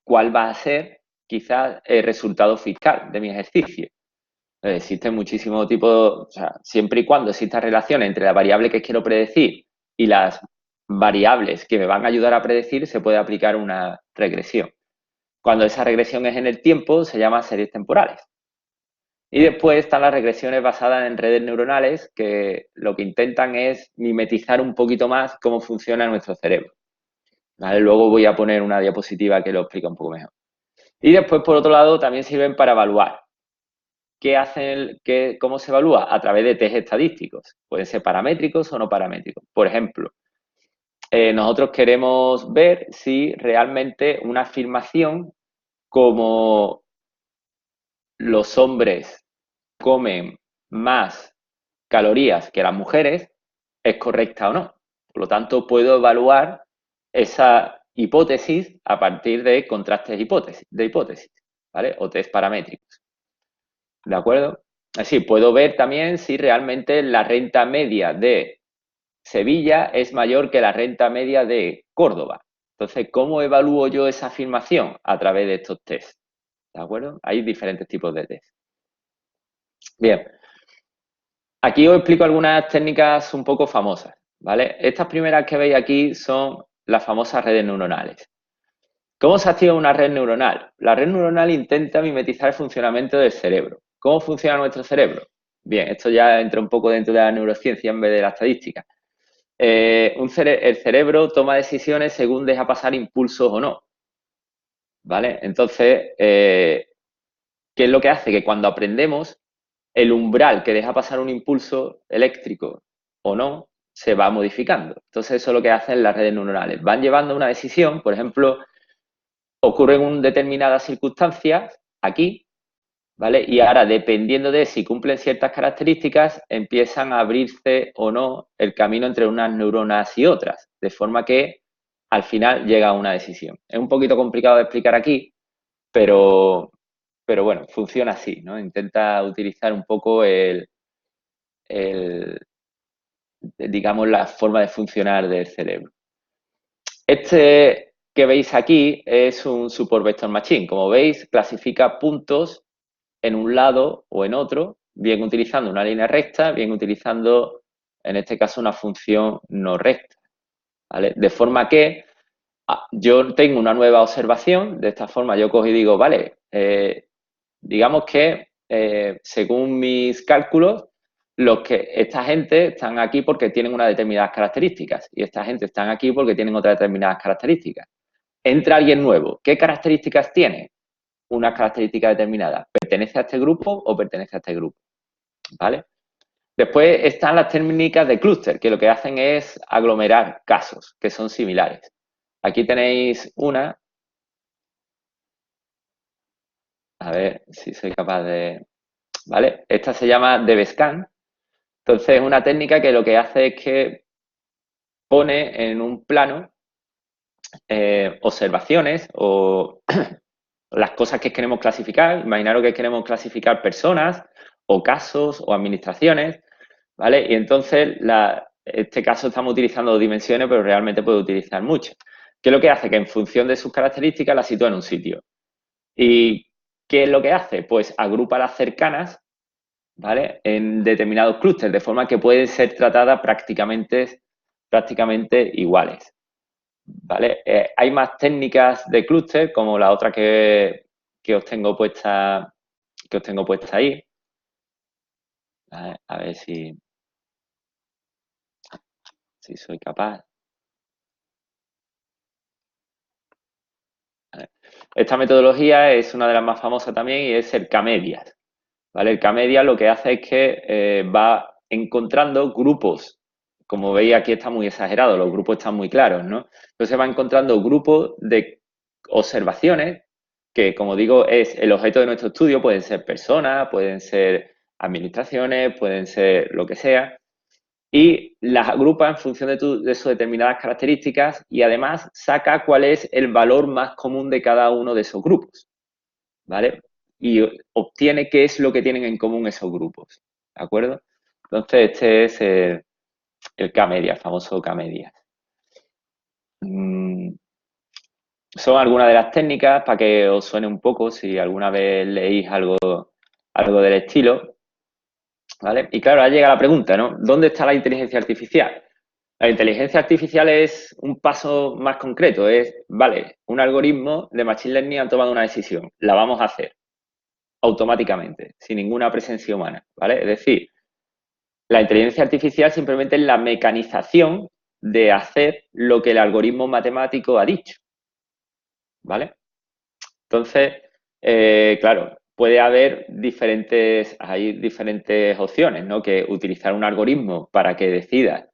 cuál va a ser quizás el resultado fiscal de mi ejercicio. Existen muchísimos tipos, o sea, siempre y cuando exista relación entre la variable que quiero predecir y las variables que me van a ayudar a predecir, se puede aplicar una regresión. Cuando esa regresión es en el tiempo, se llama series temporales. Y después están las regresiones basadas en redes neuronales, que lo que intentan es mimetizar un poquito más cómo funciona nuestro cerebro. ¿Vale? Luego voy a poner una diapositiva que lo explica un poco mejor. Y después, por otro lado, también sirven para evaluar. ¿Cómo se evalúa? A través de test estadísticos. Pueden ser paramétricos o no paramétricos. Por ejemplo, nosotros queremos ver si realmente una afirmación como los hombres comen más calorías que las mujeres es correcta o no. Por lo tanto, puedo evaluar esa hipótesis a partir de contrastes de hipótesis, ¿vale? O test paramétricos. ¿De acuerdo? Así, puedo ver también si realmente la renta media de Sevilla es mayor que la renta media de Córdoba. Entonces, ¿cómo evalúo yo esa afirmación? A través de estos tests. ¿De acuerdo? Hay diferentes tipos de test. Bien. Aquí os explico algunas técnicas un poco famosas, ¿vale? Estas primeras que veis aquí son las famosas redes neuronales. ¿Cómo se activa una red neuronal? La red neuronal intenta mimetizar el funcionamiento del cerebro. ¿Cómo funciona nuestro cerebro? Bien, esto ya entra un poco dentro de la neurociencia en vez de la estadística. El cerebro toma decisiones según deja pasar impulsos o no, ¿vale? Entonces, ¿qué es lo que hace? Que cuando aprendemos, el umbral que deja pasar un impulso eléctrico o no se va modificando. Entonces, eso es lo que hacen las redes neuronales. Van llevando una decisión, por ejemplo, ocurren determinadas circunstancias aquí, ¿vale? Y ahora, dependiendo de si cumplen ciertas características, empiezan a abrirse o no el camino entre unas neuronas y otras, de forma que al final llega a una decisión. Es un poquito complicado de explicar aquí, pero bueno, funciona así, ¿no? Intenta utilizar un poco digamos, la forma de funcionar del cerebro. Este que veis aquí es un support vector machine. Como veis, clasifica puntos en un lado o en otro, bien utilizando una línea recta, bien utilizando, en este caso, una función no recta, ¿vale? De forma que yo tengo una nueva observación, de esta forma yo cojo y digo, vale, digamos que según mis cálculos, esta gente están aquí porque tienen unas determinadas características y esta gente están aquí porque tienen otras determinadas características. Entra alguien nuevo. ¿Qué características tiene? Unas características determinadas. ¿Pertenece a este grupo o pertenece a este grupo? ¿Vale? Después están las técnicas de clúster, que lo que hacen es aglomerar casos que son similares. Aquí tenéis una. A ver si soy capaz de... ¿Vale? Esta se llama DBScan. Entonces, es una técnica que lo que hace es que pone en un plano observaciones o las cosas que queremos clasificar. Imaginaros que queremos clasificar personas o casos o administraciones, ¿vale? Y entonces, este caso estamos utilizando 2 dimensiones, pero realmente puede utilizar muchas. ¿Qué es lo que hace? Que en función de sus características la sitúa en un sitio. ¿Y qué es lo que hace? Pues agrupa las cercanas, ¿vale? En determinados clústeres, de forma que pueden ser tratadas prácticamente iguales, ¿vale? Hay más técnicas de clúster, como la otra que os tengo puesta ahí. A ver si soy capaz. Esta metodología es una de las más famosas también y es el K-medias, ¿vale? El K-medias lo que hace es que va encontrando grupos. Como veis, aquí está muy exagerado, los grupos están muy claros, ¿no? Entonces va encontrando grupos de observaciones que, como digo, es el objeto de nuestro estudio. Pueden ser personas, pueden ser administraciones, pueden ser lo que sea, y las agrupa en función de sus determinadas características y además saca cuál es el valor más común de cada uno de esos grupos, ¿vale? y obtiene qué es lo que tienen en común esos grupos, ¿de acuerdo? Entonces, este es el K-media, el famoso K-media. Son algunas de las técnicas para que os suene un poco si alguna vez leéis algo del estilo, ¿vale? Y claro, ahora llega la pregunta, ¿no? ¿Dónde está la inteligencia artificial? La inteligencia artificial es un paso más concreto, vale, un algoritmo de Machine Learning ha tomado una decisión, la vamos a hacer automáticamente, sin ninguna presencia humana, ¿vale? Es decir, la inteligencia artificial simplemente es la mecanización de hacer lo que el algoritmo matemático ha dicho, ¿vale? Entonces, claro, puede haber hay diferentes opciones, ¿no? Que utilizar un algoritmo para que decida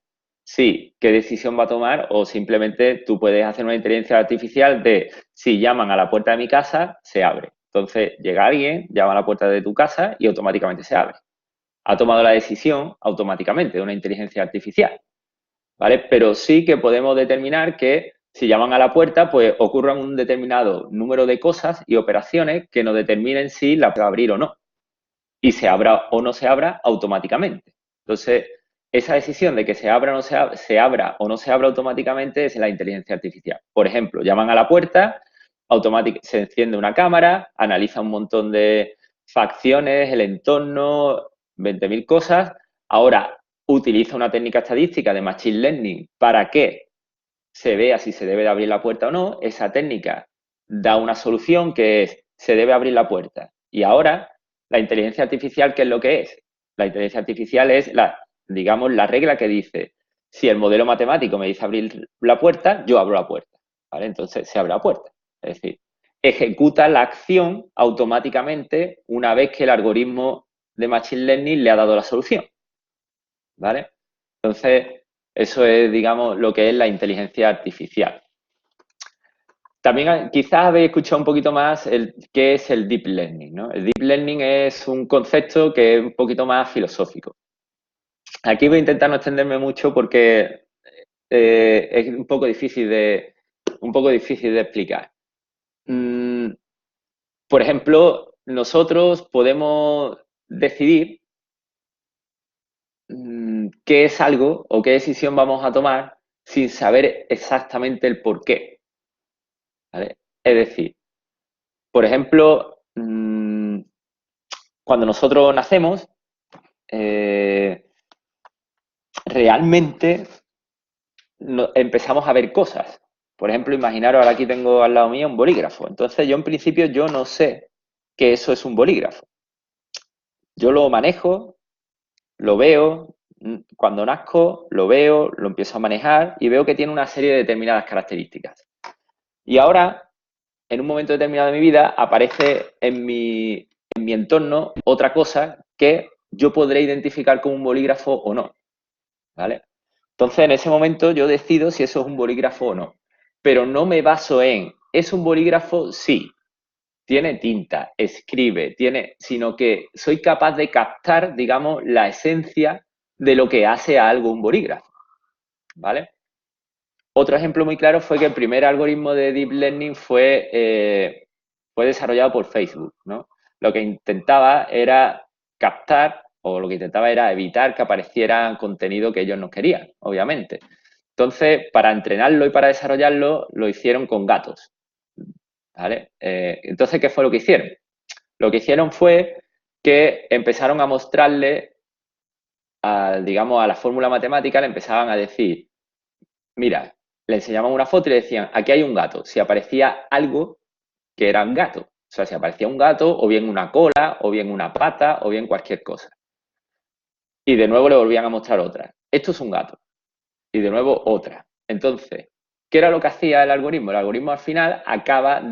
sí, qué decisión va a tomar o simplemente tú puedes hacer una inteligencia artificial de si llaman a la puerta de mi casa, se abre. Entonces llega alguien, llama a la puerta de tu casa y automáticamente se abre. Ha tomado la decisión automáticamente de una inteligencia artificial, ¿vale? Pero sí que podemos determinar que si llaman a la puerta, pues ocurran un determinado número de cosas y operaciones que nos determinen si la puede abrir o no. Y se abra o no se abra automáticamente. Entonces, esa decisión de que se abra o no se abra o no se abra automáticamente es la inteligencia artificial. Por ejemplo, llaman a la puerta, se enciende una cámara, analiza un montón de facciones, el entorno, 20.000 cosas. Ahora utiliza una técnica estadística de Machine Learning para que se vea si se debe de abrir la puerta o no. Esa técnica da una solución que es, se debe abrir la puerta. Y ahora, la inteligencia artificial, ¿qué es lo que es? La inteligencia artificial es digamos, la regla que dice, si el modelo matemático me dice abrir la puerta, yo abro la puerta, ¿vale? Entonces se abre la puerta. Es decir, ejecuta la acción automáticamente una vez que el algoritmo de Machine Learning le ha dado la solución, ¿vale? Entonces, eso es, digamos, lo que es la inteligencia artificial. También quizás habéis escuchado un poquito más qué es el Deep Learning, ¿no? El Deep Learning es un concepto que es un poquito más filosófico. Aquí voy a intentar no extenderme mucho porque es un poco difícil de explicar. Por ejemplo, nosotros podemos decidir qué es algo o qué decisión vamos a tomar sin saber exactamente el por qué, ¿vale? Es decir, por ejemplo, cuando nosotros nacemos, realmente empezamos a ver cosas. Por ejemplo, imaginaros, ahora aquí tengo al lado mío un bolígrafo. Entonces, yo en principio yo no sé que eso es un bolígrafo. Yo lo manejo, lo veo, cuando nazco lo veo, lo empiezo a manejar y veo que tiene una serie de determinadas características. Y ahora, en un momento determinado de mi vida, aparece en mi entorno otra cosa que yo podré identificar como un bolígrafo o no, ¿vale? Entonces, en ese momento yo decido si eso es un bolígrafo o no. Pero no me baso en, ¿es un bolígrafo? Sí. Tiene tinta, escribe, sino que soy capaz de captar, digamos, la esencia de lo que hace a algo un bolígrafo, ¿vale? Otro ejemplo muy claro fue que el primer algoritmo de Deep Learning fue desarrollado por Facebook, ¿no? Lo que intentaba era captar, o lo que intentaba era evitar que apareciera contenido que ellos no querían, obviamente. Entonces, para entrenarlo y para desarrollarlo, lo hicieron con gatos, ¿vale? Entonces, ¿qué fue lo que hicieron? Lo que hicieron fue que empezaron a mostrarle, digamos, a la fórmula matemática, le empezaban a decir, mira, le enseñaban una foto y le decían, aquí hay un gato. Si aparecía algo que era un gato, o sea, si aparecía un gato, o bien una cola, o bien una pata, o bien cualquier cosa. Y de nuevo le volvían a mostrar otra. Esto es un gato. Y de nuevo otra. Entonces, ¿qué era lo que hacía el algoritmo? El algoritmo al final acaba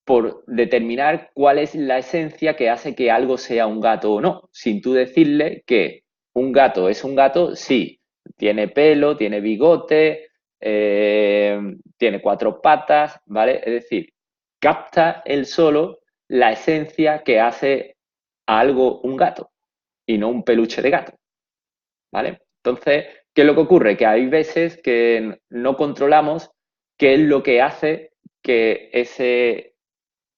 por determinar cuál es la esencia que hace que algo sea un gato o no, sin tú decirle que un gato es un gato, sí, tiene pelo, tiene bigote, tiene 4 patas, ¿vale? Es decir, capta él solo la esencia que hace a algo un gato y no un peluche de gato, ¿vale? Entonces, ¿qué es lo que ocurre? Que hay veces que no controlamos qué es lo que hace que ese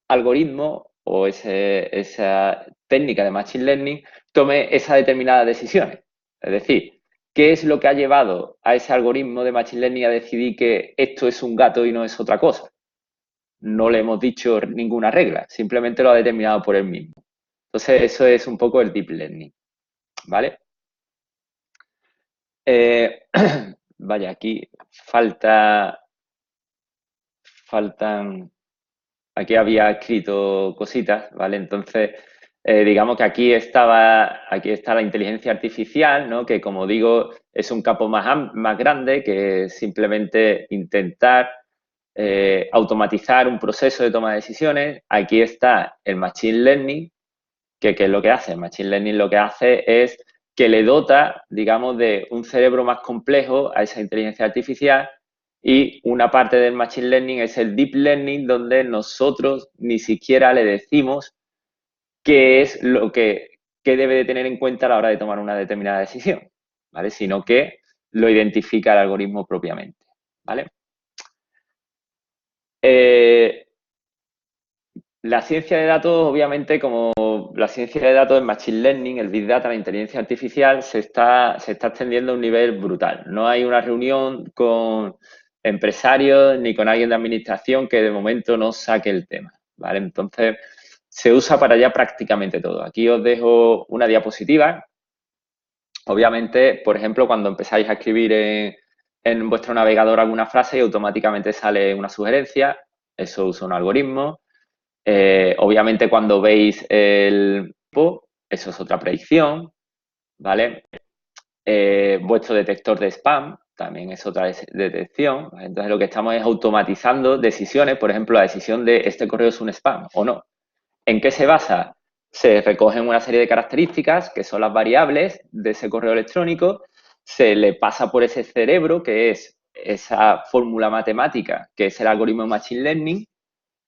algoritmo o esa técnica de Machine Learning tome esas determinadas decisiones. Es decir, ¿qué es lo que ha llevado a ese algoritmo de Machine Learning a decidir que esto es un gato y no es otra cosa? No le hemos dicho ninguna regla, simplemente lo ha determinado por él mismo. Entonces, eso es un poco el Deep Learning, ¿vale? Vaya, aquí faltan, aquí había escrito cositas, ¿vale? Entonces, digamos que aquí está la inteligencia artificial, ¿no? Que como digo, es un campo más grande que simplemente intentar automatizar un proceso de toma de decisiones. Aquí está el Machine Learning, que ¿qué es lo que hace? El Machine Learning lo que hace es que le dota, digamos, de un cerebro más complejo a esa inteligencia artificial, y una parte del Machine Learning es el Deep Learning, donde nosotros ni siquiera le decimos qué es lo que debe de tener en cuenta a la hora de tomar una determinada decisión, ¿vale? Sino que lo identifica el algoritmo propiamente, ¿vale? La ciencia de datos, obviamente, como la ciencia de datos, el machine learning, el big data, la inteligencia artificial, se está extendiendo a un nivel brutal. No hay una reunión con empresarios ni con alguien de administración que de momento no saque el tema, ¿vale? Entonces, se usa para ya prácticamente todo. Aquí os dejo una diapositiva. Obviamente, por ejemplo, cuando empezáis a escribir en vuestro navegador alguna frase y automáticamente sale una sugerencia, eso usa un algoritmo. Obviamente, cuando veis el eso es otra predicción, ¿vale? Vuestro detector de spam también es otra detección. ¿Vale? Entonces, lo que estamos es automatizando decisiones, por ejemplo, la decisión de este correo es un spam o no. ¿En qué se basa? Se recogen una serie de características que son las variables de ese correo electrónico, se le pasa por ese cerebro, que es esa fórmula matemática, que es el algoritmo de Machine Learning,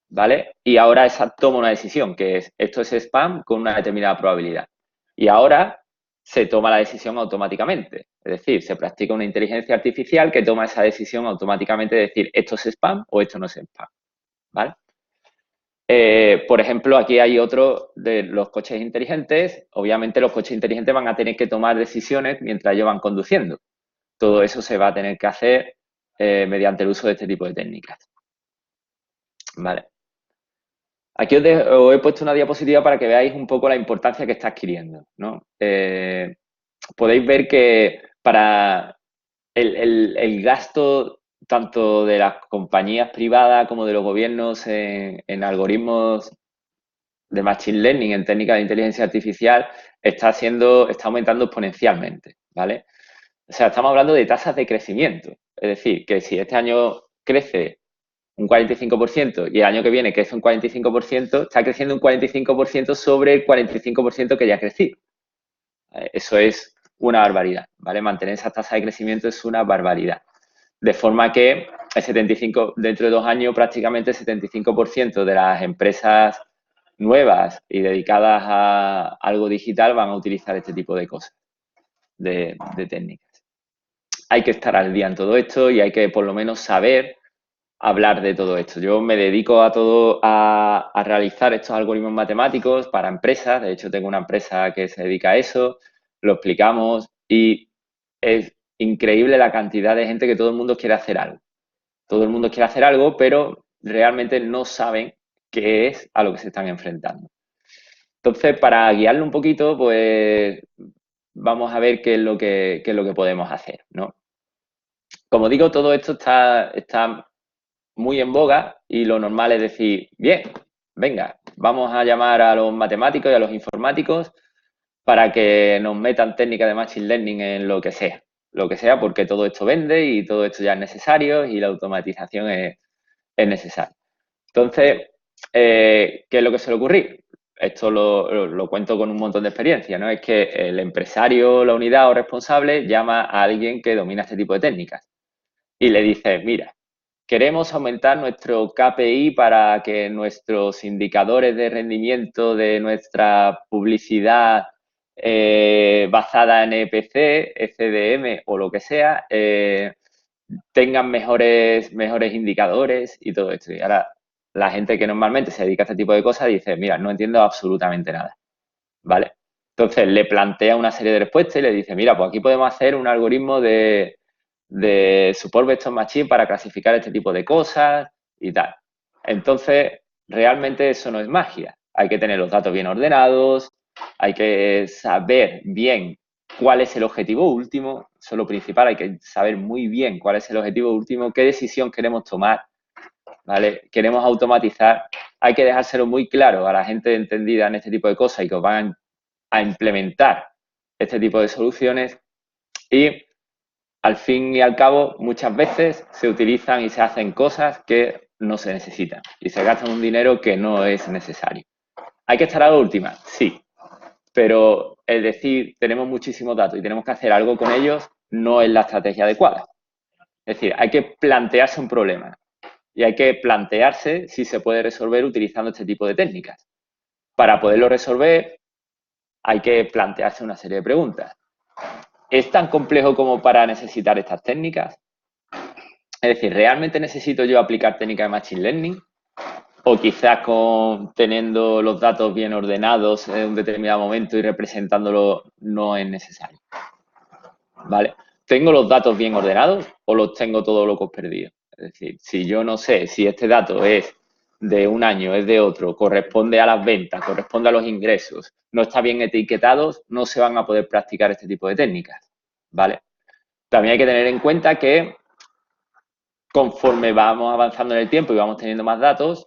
¿vale? Y ahora esa toma una decisión, que es esto es spam con una determinada probabilidad. Y ahora se toma la decisión automáticamente. Es decir, se practica una inteligencia artificial que toma esa decisión automáticamente de decir esto es spam o esto no es spam, ¿vale? Por ejemplo, aquí hay otro de los coches inteligentes. Obviamente los coches inteligentes van a tener que tomar decisiones mientras ellos van conduciendo. Todo eso se va a tener que hacer mediante el uso de este tipo de técnicas. Vale. Aquí os he puesto una diapositiva para que veáis un poco la importancia que está adquiriendo, ¿no? Podéis ver que para el gasto tanto de las compañías privadas como de los gobiernos en algoritmos de Machine Learning, en técnicas de inteligencia artificial, está aumentando exponencialmente, ¿vale? O sea, estamos hablando de tasas de crecimiento. Es decir, que si este año crece un 45% y el año que viene crece un 45%, está creciendo un 45% sobre el 45% que ya ha crecido. Eso es una barbaridad, ¿vale? Mantener esa tasa de crecimiento es una barbaridad. De forma que dentro de 2 años, prácticamente el 75% de las empresas nuevas y dedicadas a algo digital van a utilizar este tipo de cosas, de técnicas. Hay que estar al día en todo esto y hay que por lo menos saber hablar de todo esto. Yo me dedico a realizar estos algoritmos matemáticos para empresas. De hecho, tengo una empresa que se dedica a eso. Lo explicamos y es increíble la cantidad de gente que todo el mundo quiere hacer algo. Todo el mundo quiere hacer algo, pero realmente no saben qué es a lo que se están enfrentando. Entonces, para guiarlo un poquito, pues vamos a ver qué es lo que podemos hacer, ¿no? Como digo, todo esto está muy en boga y lo normal es decir, bien, venga, vamos a llamar a los matemáticos y a los informáticos para que nos metan técnicas de Machine Learning en lo que sea, porque todo esto vende y todo esto ya es necesario y la automatización es necesaria. Entonces, ¿qué es lo que suele ocurrir? Esto lo cuento con un montón de experiencia, ¿no? Es que el empresario, la unidad o responsable llama a alguien que domina este tipo de técnicas y le dice, mira, queremos aumentar nuestro KPI para que nuestros indicadores de rendimiento de nuestra publicidad basada en EPC, FDM o lo que sea, tengan mejores indicadores y todo esto. Y ahora la gente que normalmente se dedica a este tipo de cosas dice, mira, no entiendo absolutamente nada, ¿vale? Entonces le plantea una serie de respuestas y le dice, mira, pues aquí podemos hacer un algoritmo de support vector machine para clasificar este tipo de cosas y tal. Entonces, realmente eso no es magia. Hay que tener los datos bien ordenados, hay que saber bien cuál es el objetivo último, eso es lo principal, hay que saber muy bien cuál es el objetivo último, qué decisión queremos tomar, ¿vale? Queremos automatizar, hay que dejárselo muy claro a la gente entendida en este tipo de cosas y que van a implementar este tipo de soluciones y al fin y al cabo muchas veces se utilizan y se hacen cosas que no se necesitan y se gastan un dinero que no es necesario. ¿Hay que estar a la última? Sí, pero el decir tenemos muchísimos datos y tenemos que hacer algo con ellos no es la estrategia adecuada. Es decir, hay que plantearse un problema y hay que plantearse si se puede resolver utilizando este tipo de técnicas. Para poderlo resolver hay que plantearse una serie de preguntas. ¿Es tan complejo como para necesitar estas técnicas? Es decir, ¿realmente necesito yo aplicar técnicas de Machine Learning? O quizás teniendo los datos bien ordenados en un determinado momento y representándolo no es necesario. ¿Vale? ¿Tengo los datos bien ordenados o los tengo todos locos perdidos? Es decir, si yo no sé si este dato es de un año, es de otro, corresponde a las ventas, corresponde a los ingresos, no está bien etiquetados, no se van a poder practicar este tipo de técnicas. ¿Vale? También hay que tener en cuenta que conforme vamos avanzando en el tiempo y vamos teniendo más datos,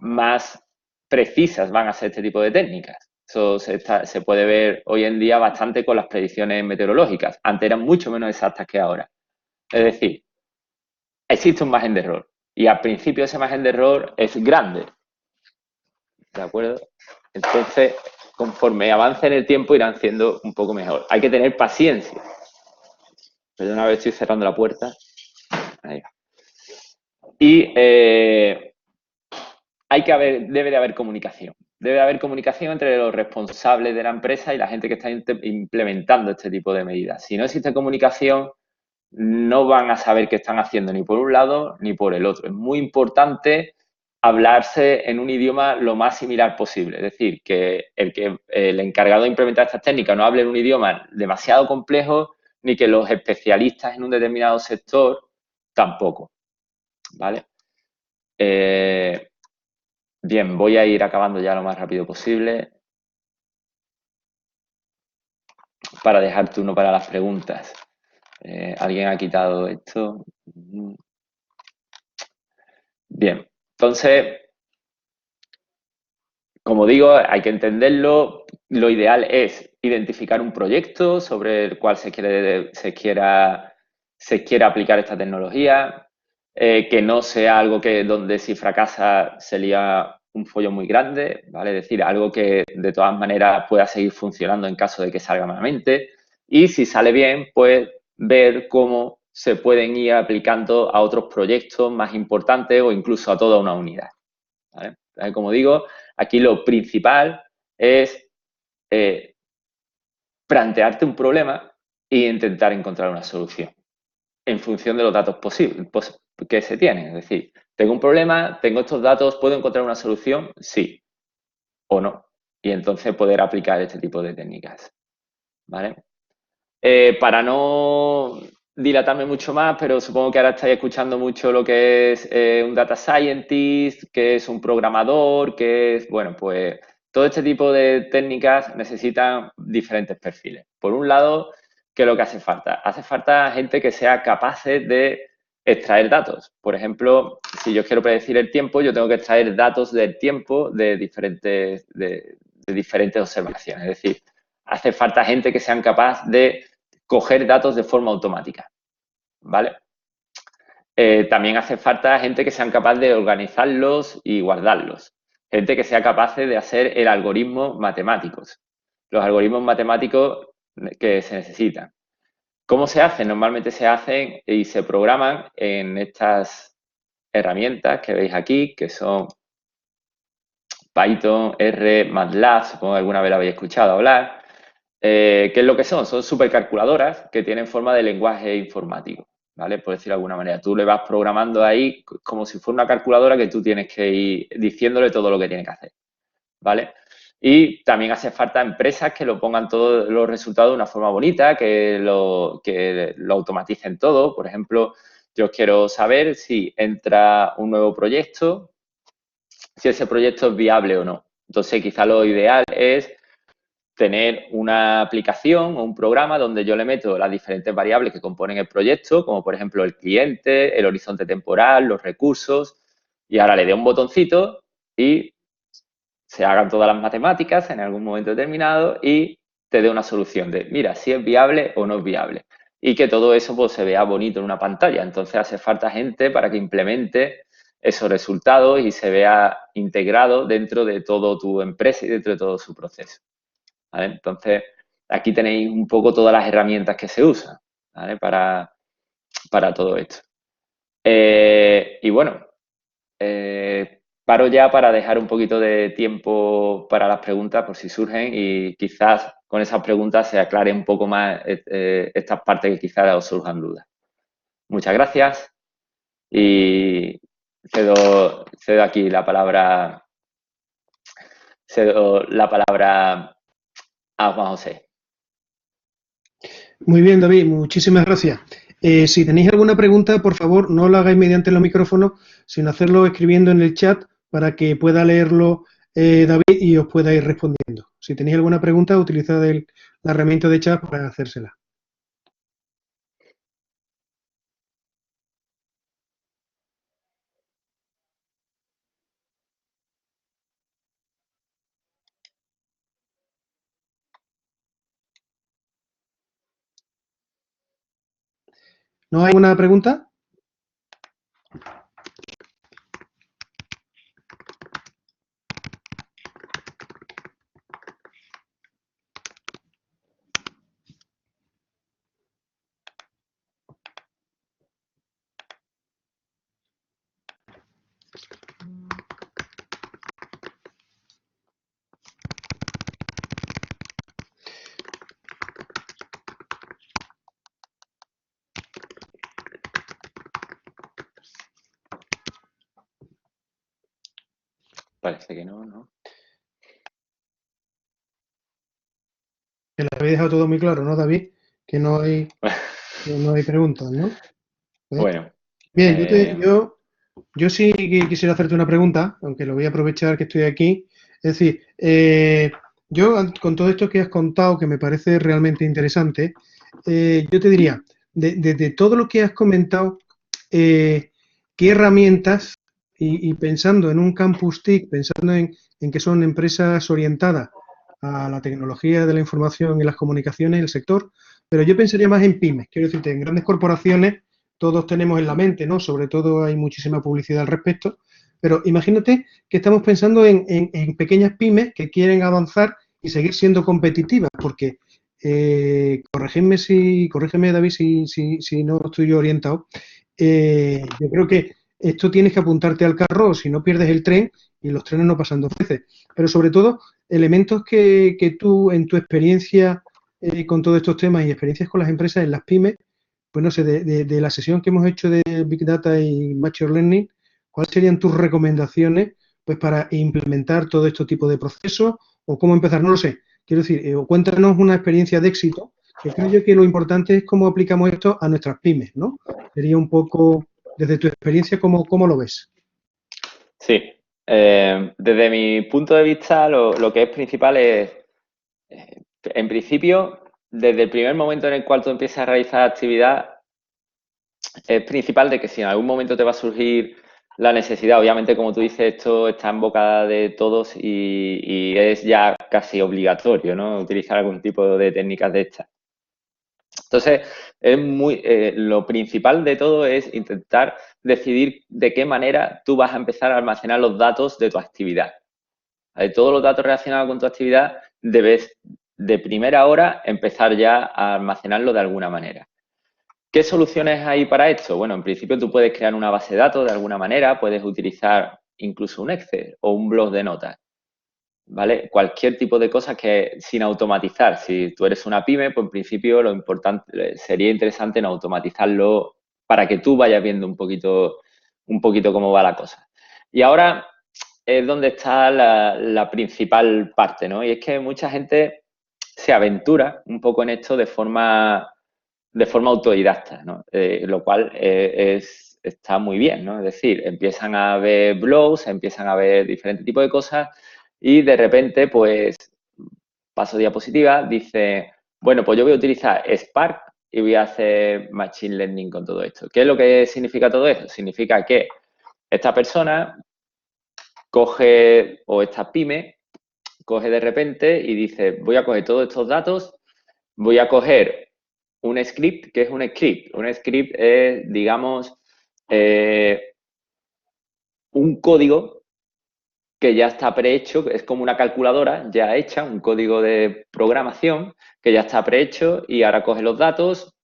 más precisas van a ser este tipo de técnicas. Eso se puede ver hoy en día bastante con las predicciones meteorológicas. Antes eran mucho menos exactas que ahora. Es decir, existe un margen de error y al principio ese margen de error es grande. ¿De acuerdo? Entonces, conforme avance en el tiempo irán siendo un poco mejor. Hay que tener paciencia. Pero una vez estoy cerrando la puerta. Ahí va. Y debe de haber comunicación. Debe de haber comunicación entre los responsables de la empresa y la gente que está implementando este tipo de medidas. Si no existe comunicación, no van a saber qué están haciendo ni por un lado ni por el otro. Es muy importante hablarse en un idioma lo más similar posible. Es decir, que el encargado de implementar estas técnicas no hable en un idioma demasiado complejo ni que los especialistas en un determinado sector tampoco. ¿Vale? Bien, voy a ir acabando ya lo más rápido posible para dejar turno para las preguntas. ¿Alguien ha quitado esto? Bien, entonces, como digo, hay que entenderlo. Lo ideal es identificar un proyecto sobre el cual se quiera aplicar esta tecnología, que no sea algo donde si fracasa sería un follón muy grande, ¿vale? Es decir, algo que de todas maneras pueda seguir funcionando en caso de que salga malamente. Y si sale bien, pues ver cómo se pueden ir aplicando a otros proyectos más importantes o incluso a toda una unidad, ¿vale? Como digo, aquí lo principal es plantearte un problema e intentar encontrar una solución en función de los datos que se tienen. Es decir, tengo un problema, tengo estos datos, ¿puedo encontrar una solución? Sí o no. Y entonces poder aplicar este tipo de técnicas. ¿Vale? Para no dilatarme mucho más, pero supongo que ahora estáis escuchando mucho lo que es un data scientist, que es un programador, que es, bueno, pues todo este tipo de técnicas necesitan diferentes perfiles. Por un lado, ¿qué es lo que hace falta? Hace falta gente que sea capaz de extraer datos. Por ejemplo, si yo quiero predecir el tiempo, yo tengo que extraer datos del tiempo de diferentes observaciones. Es decir, hace falta gente que sean capaz de coger datos de forma automática, ¿vale? También hace falta gente que sean capaz de organizarlos y guardarlos. Gente que sea capaz de hacer el algoritmo matemáticos. Los algoritmos matemáticos que se necesitan. ¿Cómo se hacen? Normalmente se hacen y se programan en estas herramientas que veis aquí, que son Python, R, MATLAB, supongo que alguna vez la habéis escuchado hablar. ¿Qué es lo que son? Son supercalculadoras que tienen forma de lenguaje informático, ¿vale? Por decirlo de alguna manera. Tú le vas programando ahí como si fuera una calculadora que tú tienes que ir diciéndole todo lo que tiene que hacer, ¿vale? Y también hace falta empresas que lo pongan todos los resultados de una forma bonita, que lo automaticen todo. Por ejemplo, yo quiero saber si entra un nuevo proyecto, si ese proyecto es viable o no. Entonces, quizá lo ideal es tener una aplicación o un programa donde yo le meto las diferentes variables que componen el proyecto, como por ejemplo el cliente, el horizonte temporal, los recursos, y ahora le dé un botoncito y se hagan todas las matemáticas en algún momento determinado y te dé una solución de, mira, si es viable o no es viable. Y que todo eso pues, se vea bonito en una pantalla. Entonces hace falta gente para que implemente esos resultados y se vea integrado dentro de toda tu empresa y dentro de todo su proceso, ¿vale? Entonces, aquí tenéis un poco todas las herramientas que se usan, ¿vale? Para todo esto. Y bueno, paro ya para dejar un poquito de tiempo para las preguntas por si surgen y quizás con esas preguntas se aclare un poco más estas partes que quizás os surjan dudas. Muchas gracias y cedo aquí la palabra, a Juan José. Muy bien, David, muchísimas gracias. Si tenéis alguna pregunta, por favor, no lo hagáis mediante los micrófonos, sino hacerlo escribiendo en el chat para que pueda leerlo David y os pueda ir respondiendo. Si tenéis alguna pregunta, utilizad la herramienta de chat para hacérsela. ¿No hay ninguna pregunta? Parece que no, ¿no? Que lo habéis dejado todo muy claro, ¿no, David? Que no hay preguntas, ¿no? Bueno, Bien, yo sí quisiera hacerte una pregunta, aunque lo voy a aprovechar que estoy aquí. Es decir, con todo esto que has contado, que me parece realmente interesante, yo te diría, de todo lo que has comentado, ¿qué herramientas, y pensando en un campus TIC, pensando en que son empresas orientadas a la tecnología de la información y las comunicaciones, el sector, pero yo pensaría más en pymes, quiero decirte, en grandes corporaciones todos tenemos en la mente, ¿no? Sobre todo hay muchísima publicidad al respecto, pero imagínate que estamos pensando en pequeñas pymes que quieren avanzar y seguir siendo competitivas, porque corrígeme David si no estoy yo orientado, yo creo que esto tienes que apuntarte al carro, si no pierdes el tren y los trenes no pasan dos veces. Pero sobre todo, elementos que tú en tu experiencia con todos estos temas y experiencias con las empresas en las pymes, pues no sé, de la sesión que hemos hecho de Big Data y Machine Learning, ¿cuáles serían tus recomendaciones pues para implementar todo este tipo de procesos o cómo empezar? No lo sé. Quiero decir, cuéntanos una experiencia de éxito, que creo yo que lo importante es cómo aplicamos esto a nuestras pymes, ¿no? Sería un poco, desde tu experiencia, ¿cómo lo ves? Sí. Desde mi punto de vista, lo que es principal es, en principio, desde el primer momento en el cual tú empiezas a realizar actividad, es principal de que si en algún momento te va a surgir la necesidad, obviamente, como tú dices, esto está en boca de todos y es ya casi obligatorio, ¿no? Utilizar algún tipo de técnicas de estas. Entonces, lo principal de todo es intentar decidir de qué manera tú vas a empezar a almacenar los datos de tu actividad. Todos los datos relacionados con tu actividad debes de primera hora empezar ya a almacenarlo de alguna manera. ¿Qué soluciones hay para esto? Bueno, en principio tú puedes crear una base de datos de alguna manera, puedes utilizar incluso un Excel o un blog de notas, ¿vale? Cualquier tipo de cosas que sin automatizar. Si tú eres una pyme, pues en principio lo importante sería interesante en automatizarlo para que tú vayas viendo un poquito cómo va la cosa. Y ahora es donde está la principal parte, ¿no? Y es que mucha gente se aventura un poco en esto de forma autodidacta, ¿no? Lo cual está muy bien, ¿no? Es decir, empiezan a ver blogs, empiezan a ver diferentes tipos de cosas y de repente, pues, paso diapositiva, dice, bueno, pues yo voy a utilizar Spark y voy a hacer Machine Learning con todo esto. ¿Qué es lo que significa todo esto? Significa que esta persona coge, o esta pyme, coge de repente y dice, voy a coger todos estos datos, voy a coger un script. ¿Qué es un script? Un script es, digamos, un código que ya está prehecho, es como una calculadora ya hecha, un código de programación que ya está prehecho y ahora coge los datos,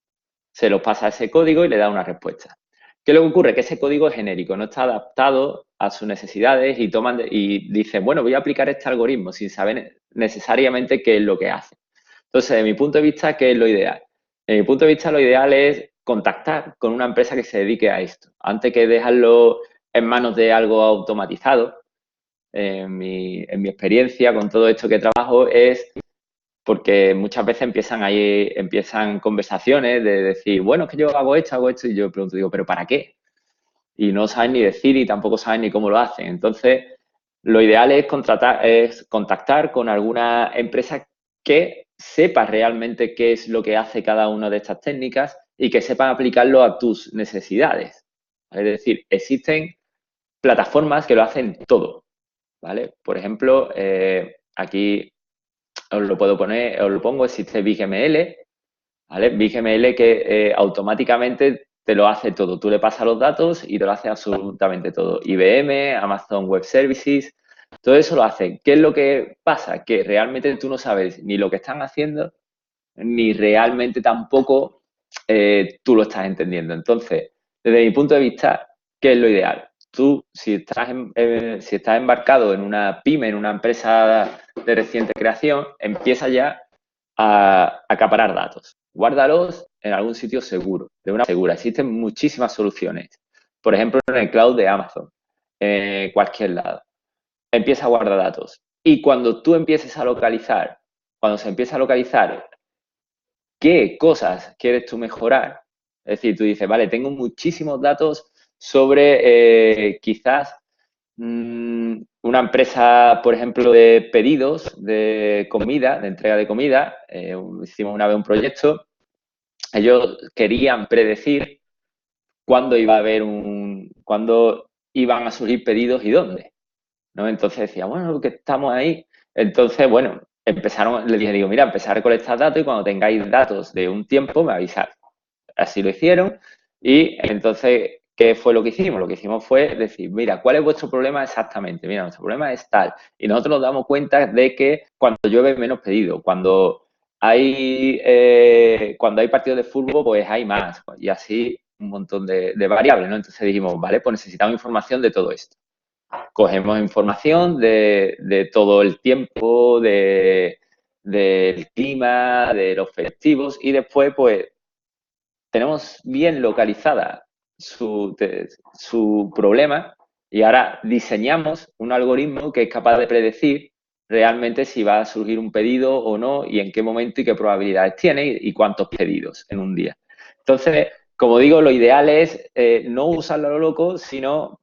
se los pasa a ese código y le da una respuesta. ¿Qué es lo que ocurre? Que ese código es genérico, no está adaptado a sus necesidades y dicen, bueno, voy a aplicar este algoritmo sin saber necesariamente qué es lo que hace. Entonces, de mi punto de vista, ¿qué es lo ideal? De mi punto de vista, lo ideal es contactar con una empresa que se dedique a esto, antes que dejarlo en manos de algo automatizado. En mi experiencia con todo esto que trabajo es porque muchas veces empiezan conversaciones de decir, bueno, es que yo hago esto, y yo pregunto, digo, ¿pero para qué? Y no saben ni decir y tampoco saben ni cómo lo hacen. Entonces, lo ideal es contactar con alguna empresa que sepa realmente qué es lo que hace cada una de estas técnicas y que sepan aplicarlo a tus necesidades. Es decir, existen plataformas que lo hacen todo, ¿vale? Por ejemplo, aquí os lo puedo poner, os lo pongo, existe BigML, ¿vale? BigML que automáticamente te lo hace todo. Tú le pasas los datos y te lo hace absolutamente todo. IBM, Amazon Web Services, todo eso lo hacen. ¿Qué es lo que pasa? Que realmente tú no sabes ni lo que están haciendo, ni realmente tampoco tú lo estás entendiendo. Entonces, desde mi punto de vista, ¿qué es lo ideal? Tú, si estás embarcado en una pyme, en una empresa de reciente creación, empieza ya a acaparar datos. Guárdalos en algún sitio seguro, de una segura. Existen muchísimas soluciones. Por ejemplo, en el cloud de Amazon, en cualquier lado. Empieza a guardar datos. Y cuando tú empieces a localizar, cuando se empieza a localizar qué cosas quieres tú mejorar, es decir, tú dices, vale, tengo muchísimos datos sobre quizás una empresa, por ejemplo, de pedidos de comida, de entrega de comida. Hicimos una vez un proyecto. Ellos querían predecir cuándo cuándo iban a surgir pedidos y dónde, ¿no? Entonces decía, bueno, que estamos ahí. Entonces, bueno, les dije, digo, mira, empezar a recolectar datos y cuando tengáis datos de un tiempo me avisáis. Así lo hicieron y entonces, ¿qué fue lo que hicimos? Lo que hicimos fue decir, mira, ¿cuál es vuestro problema exactamente? Mira, nuestro problema es tal. Y nosotros nos damos cuenta de que cuando llueve menos pedido, cuando hay partidos de fútbol, pues hay más. Y así un montón de variables, ¿no? Entonces dijimos, vale, pues necesitamos información de todo esto. Cogemos información de todo el tiempo, del clima, de los festivos y después, pues, tenemos bien localizada su problema y ahora diseñamos un algoritmo que es capaz de predecir realmente si va a surgir un pedido o no y en qué momento y qué probabilidades tiene y cuántos pedidos en un día. Entonces, como digo, lo ideal es no usarlo a lo loco, sino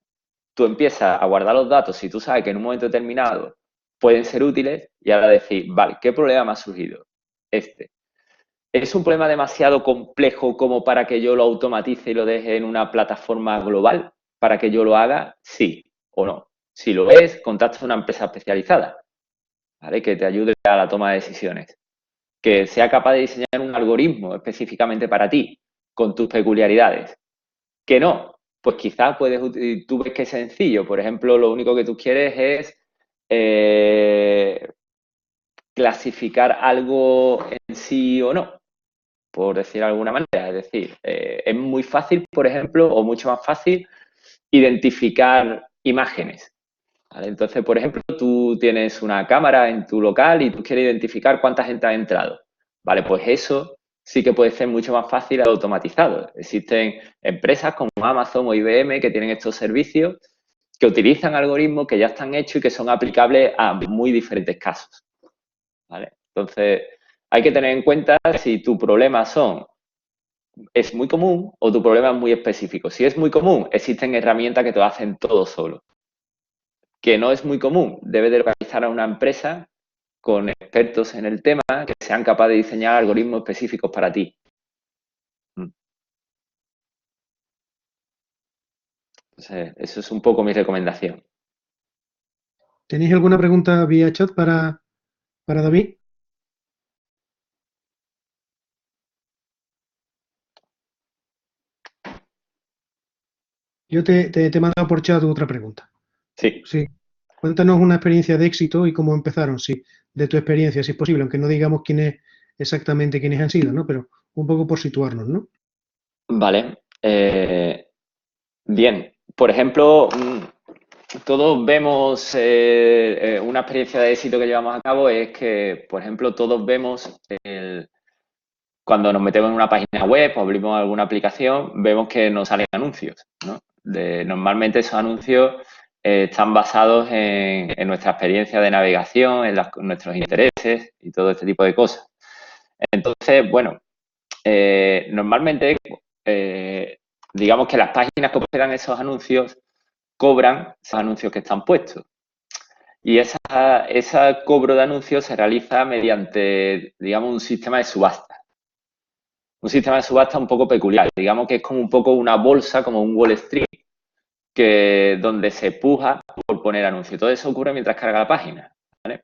tú empiezas a guardar los datos si tú sabes que en un momento determinado pueden ser útiles y ahora decir, vale, ¿qué problema me ha surgido? Este. ¿Es un problema demasiado complejo como para que yo lo automatice y lo deje en una plataforma global para que yo lo haga? Sí o no. Si lo es, contacta a una empresa especializada, ¿vale? Que te ayude a la toma de decisiones. Que sea capaz de diseñar un algoritmo específicamente para ti, con tus peculiaridades. Que no, pues quizás tú ves que es sencillo. Por ejemplo, lo único que tú quieres es clasificar algo en sí o no, por decir de alguna manera. Es decir, es muy fácil, por ejemplo, o mucho más fácil, identificar imágenes. ¿Vale? Entonces, por ejemplo, tú tienes una cámara en tu local y tú quieres identificar cuánta gente ha entrado. Vale, pues eso sí que puede ser mucho más fácil automatizado. Existen empresas como Amazon o IBM que tienen estos servicios que utilizan algoritmos que ya están hechos y que son aplicables a muy diferentes casos, ¿vale? Entonces, hay que tener en cuenta si tu problema es muy común o tu problema es muy específico. Si es muy común, existen herramientas que te lo hacen todo solo. Que no es muy común, debes de organizar a una empresa con expertos en el tema que sean capaces de diseñar algoritmos específicos para ti. Entonces, eso es un poco mi recomendación. ¿Tenéis alguna pregunta vía chat para David? Yo te he mandado por chat otra pregunta. Sí, Sí. Cuéntanos una experiencia de éxito y cómo empezaron, sí, de tu experiencia, si es posible, aunque no digamos exactamente quiénes han sido, ¿no? Pero un poco por situarnos, ¿no? vale. Bien, por ejemplo, todos vemos una experiencia de éxito que llevamos a cabo es que, por ejemplo, todos vemos cuando nos metemos en una página web o abrimos alguna aplicación, vemos que nos salen anuncios, ¿no? Normalmente esos anuncios están basados en nuestra experiencia de navegación, en nuestros intereses y todo este tipo de cosas. Entonces, bueno, normalmente, digamos que las páginas que hospedan esos anuncios cobran esos anuncios que están puestos. Y ese cobro de anuncios se realiza mediante, digamos, un sistema de subasta. Un sistema de subasta un poco peculiar. Digamos que es como un poco una bolsa, como un Wall Street, donde se puja por poner anuncios. Todo eso ocurre mientras carga la página, ¿vale?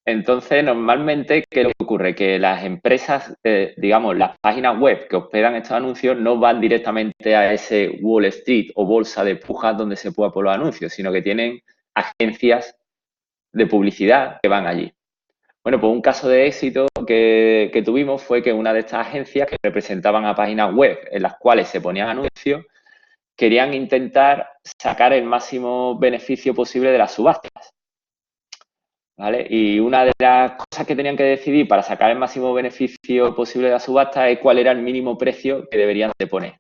Entonces, normalmente, ¿qué es lo que ocurre? Que las empresas, digamos, las páginas web que hospedan estos anuncios no van directamente a ese Wall Street o bolsa de pujas donde se puja por los anuncios, sino que tienen agencias de publicidad que van allí. Bueno, pues un caso de éxito que tuvimos fue que una de estas agencias que representaban a páginas web en las cuales se ponían anuncios, querían intentar sacar el máximo beneficio posible de las subastas, ¿vale? Y una de las cosas que tenían que decidir para sacar el máximo beneficio posible de la subasta es cuál era el mínimo precio que deberían de poner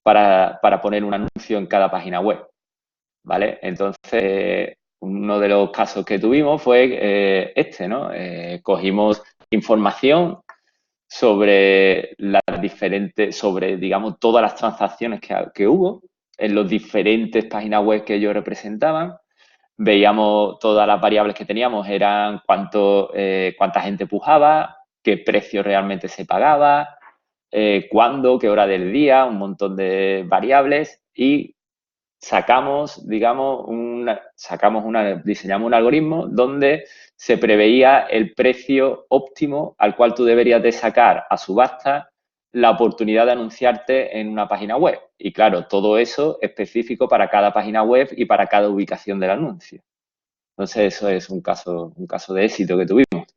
para poner un anuncio en cada página web, ¿vale? Entonces, uno de los casos que tuvimos fue ¿no? Cogimos información sobre, digamos, todas las transacciones que hubo en los diferentes páginas web que ellos representaban. Veíamos todas las variables que teníamos, eran cuánta gente pujaba, qué precio realmente se pagaba, cuándo, qué hora del día, un montón de variables y diseñamos un algoritmo donde se preveía el precio óptimo al cual tú deberías de sacar a subasta la oportunidad de anunciarte en una página web. Y claro, todo eso específico para cada página web y para cada ubicación del anuncio. Entonces, eso es un caso de éxito que tuvimos,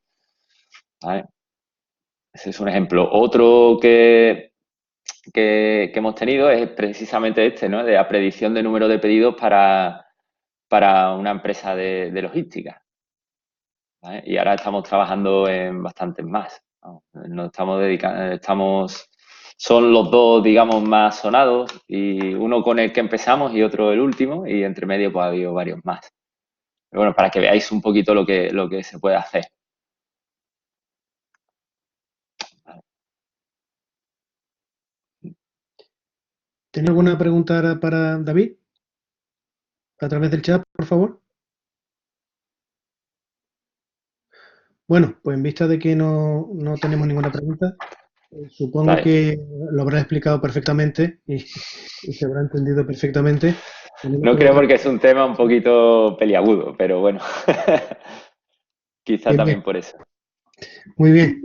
¿vale? Ese es un ejemplo. Otro que hemos tenido es precisamente ¿no? De la predicción de número de pedidos para una empresa de logística, ¿vale? Y ahora estamos trabajando en bastantes más, ¿no? Nos estamos dedicando, son los dos, digamos, más sonados y uno con el que empezamos y otro el último y entre medio pues ha habido varios más. Pero bueno, para que veáis un poquito lo que se puede hacer. ¿Tiene alguna pregunta para David? A través del chat, por favor. Bueno, pues en vista de que no tenemos ninguna pregunta, supongo ¿Vale? que lo habrá explicado perfectamente y se habrá entendido perfectamente. Tenemos No que creo votar. porque es un tema un poquito peliagudo, pero bueno, quizá Bien, bien. también por eso. Muy bien.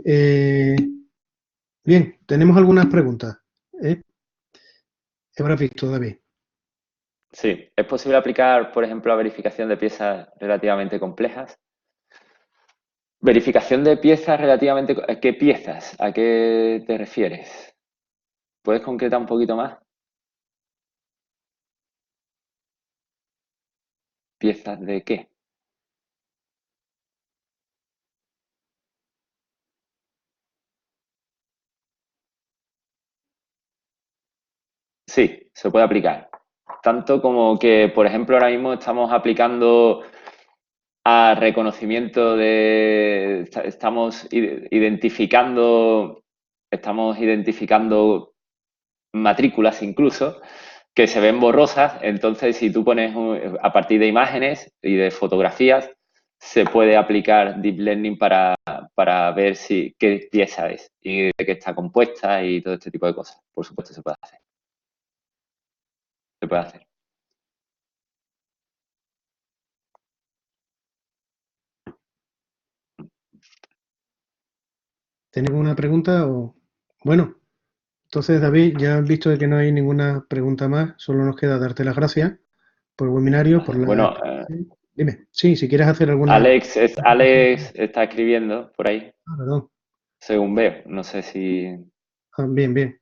Bien, tenemos algunas preguntas. ¿Eh? Habrás visto, David. Sí, ¿es posible aplicar, por ejemplo, la verificación de piezas relativamente complejas? Verificación de piezas relativamente... ¿Qué piezas? ¿A qué te refieres? ¿Puedes concretar un poquito más? ¿Piezas de qué? Sí, se puede aplicar. Tanto como que, por ejemplo, ahora mismo estamos aplicando a reconocimiento estamos identificando matrículas incluso que se ven borrosas. Entonces, si tú pones a partir de imágenes y de fotografías, se puede aplicar Deep Learning para ver qué pieza es y de qué está compuesta y todo este tipo de cosas. Por supuesto, se puede hacer. Se puede hacer. ¿Tenéis alguna pregunta? Bueno, entonces, David, ya has visto que no hay ninguna pregunta más, solo nos queda darte las gracias por el webinario, por Vale. la... Bueno, Dime, sí, si quieres hacer alguna... Alex está escribiendo por ahí, Ah, perdón. según veo. No sé si... Ah, bien, bien.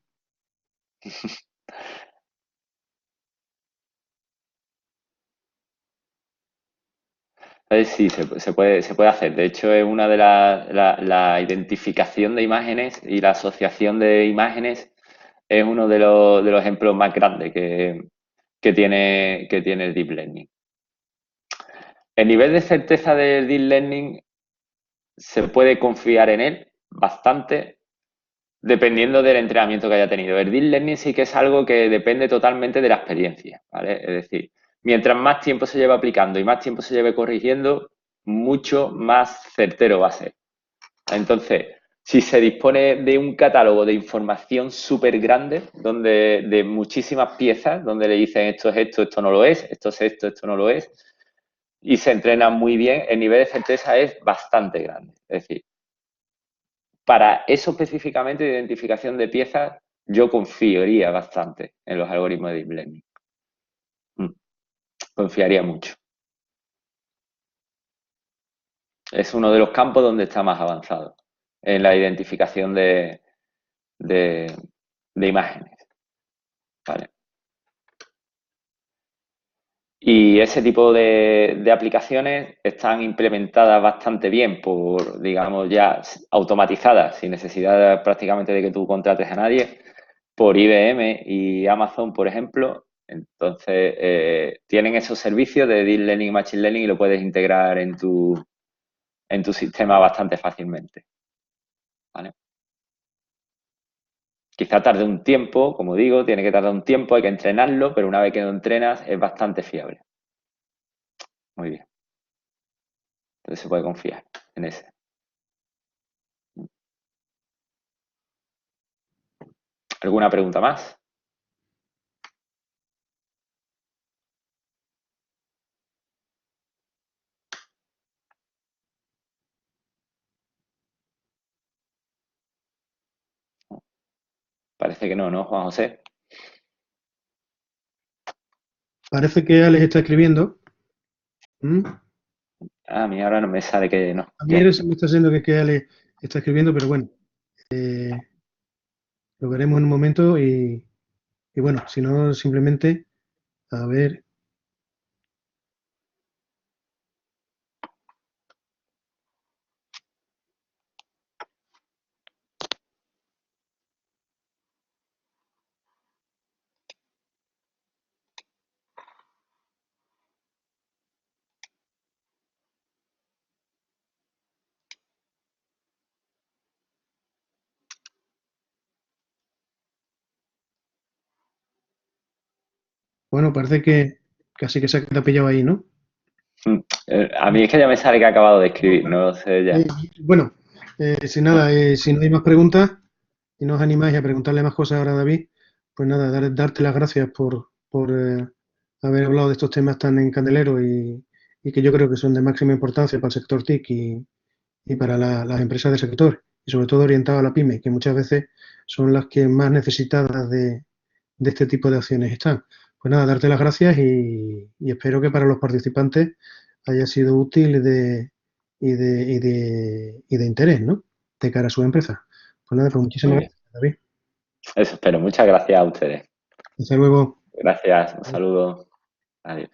Sí, se puede hacer. De hecho, es una de la identificación de imágenes y la asociación de imágenes es uno de los ejemplos más grandes que tiene el Deep Learning. El nivel de certeza del Deep Learning se puede confiar en él bastante dependiendo del entrenamiento que haya tenido. El Deep Learning sí que es algo que depende totalmente de la experiencia, ¿vale? Es decir, mientras más tiempo se lleve aplicando y más tiempo se lleve corrigiendo, mucho más certero va a ser. Entonces, si se dispone de un catálogo de información súper grande, de muchísimas piezas, donde le dicen esto es esto, esto no lo es, esto es esto, esto no lo es, y se entrena muy bien, el nivel de certeza es bastante grande. Es decir, para eso específicamente de identificación de piezas, yo confiaría bastante en los algoritmos de Deep Learning. Confiaría mucho. Es uno de los campos donde está más avanzado en la identificación de imágenes. ¿Vale? Y ese tipo de aplicaciones están implementadas bastante bien digamos, ya automatizadas, sin necesidad prácticamente de que tú contrates a nadie, por IBM y Amazon, por ejemplo. Entonces, tienen esos servicios de Deep Learning y Machine Learning y lo puedes integrar en tu sistema bastante fácilmente. ¿Vale? Quizá tarde un tiempo, como digo, tiene que tardar un tiempo, hay que entrenarlo, pero una vez que lo entrenas es bastante fiable. Muy bien. Entonces se puede confiar en ese. ¿Alguna pregunta más? Parece que no, ¿no, Juan José? Parece que Alex está escribiendo. ¿Mm? A mí ahora no me sale que no. A mí Bien. me está diciendo que Alex está escribiendo, pero bueno, lo veremos en un momento y bueno, si no, simplemente, a ver, bueno, parece que casi que se ha quedado pillado ahí, ¿no? A mí es que ya me sale que ha acabado de escribir, no lo sé ya. Eh, bueno, sin nada, si no hay más preguntas y no os animáis a preguntarle más cosas ahora a David, pues nada, darte las gracias por haber hablado de estos temas tan en candelero y que yo creo que son de máxima importancia para el sector TIC y para las empresas del sector, y sobre todo orientadas a la pyme, que muchas veces son las que más necesitadas de este tipo de acciones están. Pues nada, darte las gracias y espero que para los participantes haya sido útil y de interés, ¿no? De cara a su empresa. Pues nada, pues Muy muchísimas bien. gracias, David. Eso espero. Muchas gracias a ustedes. Hasta luego. Gracias. Un saludo. Adiós.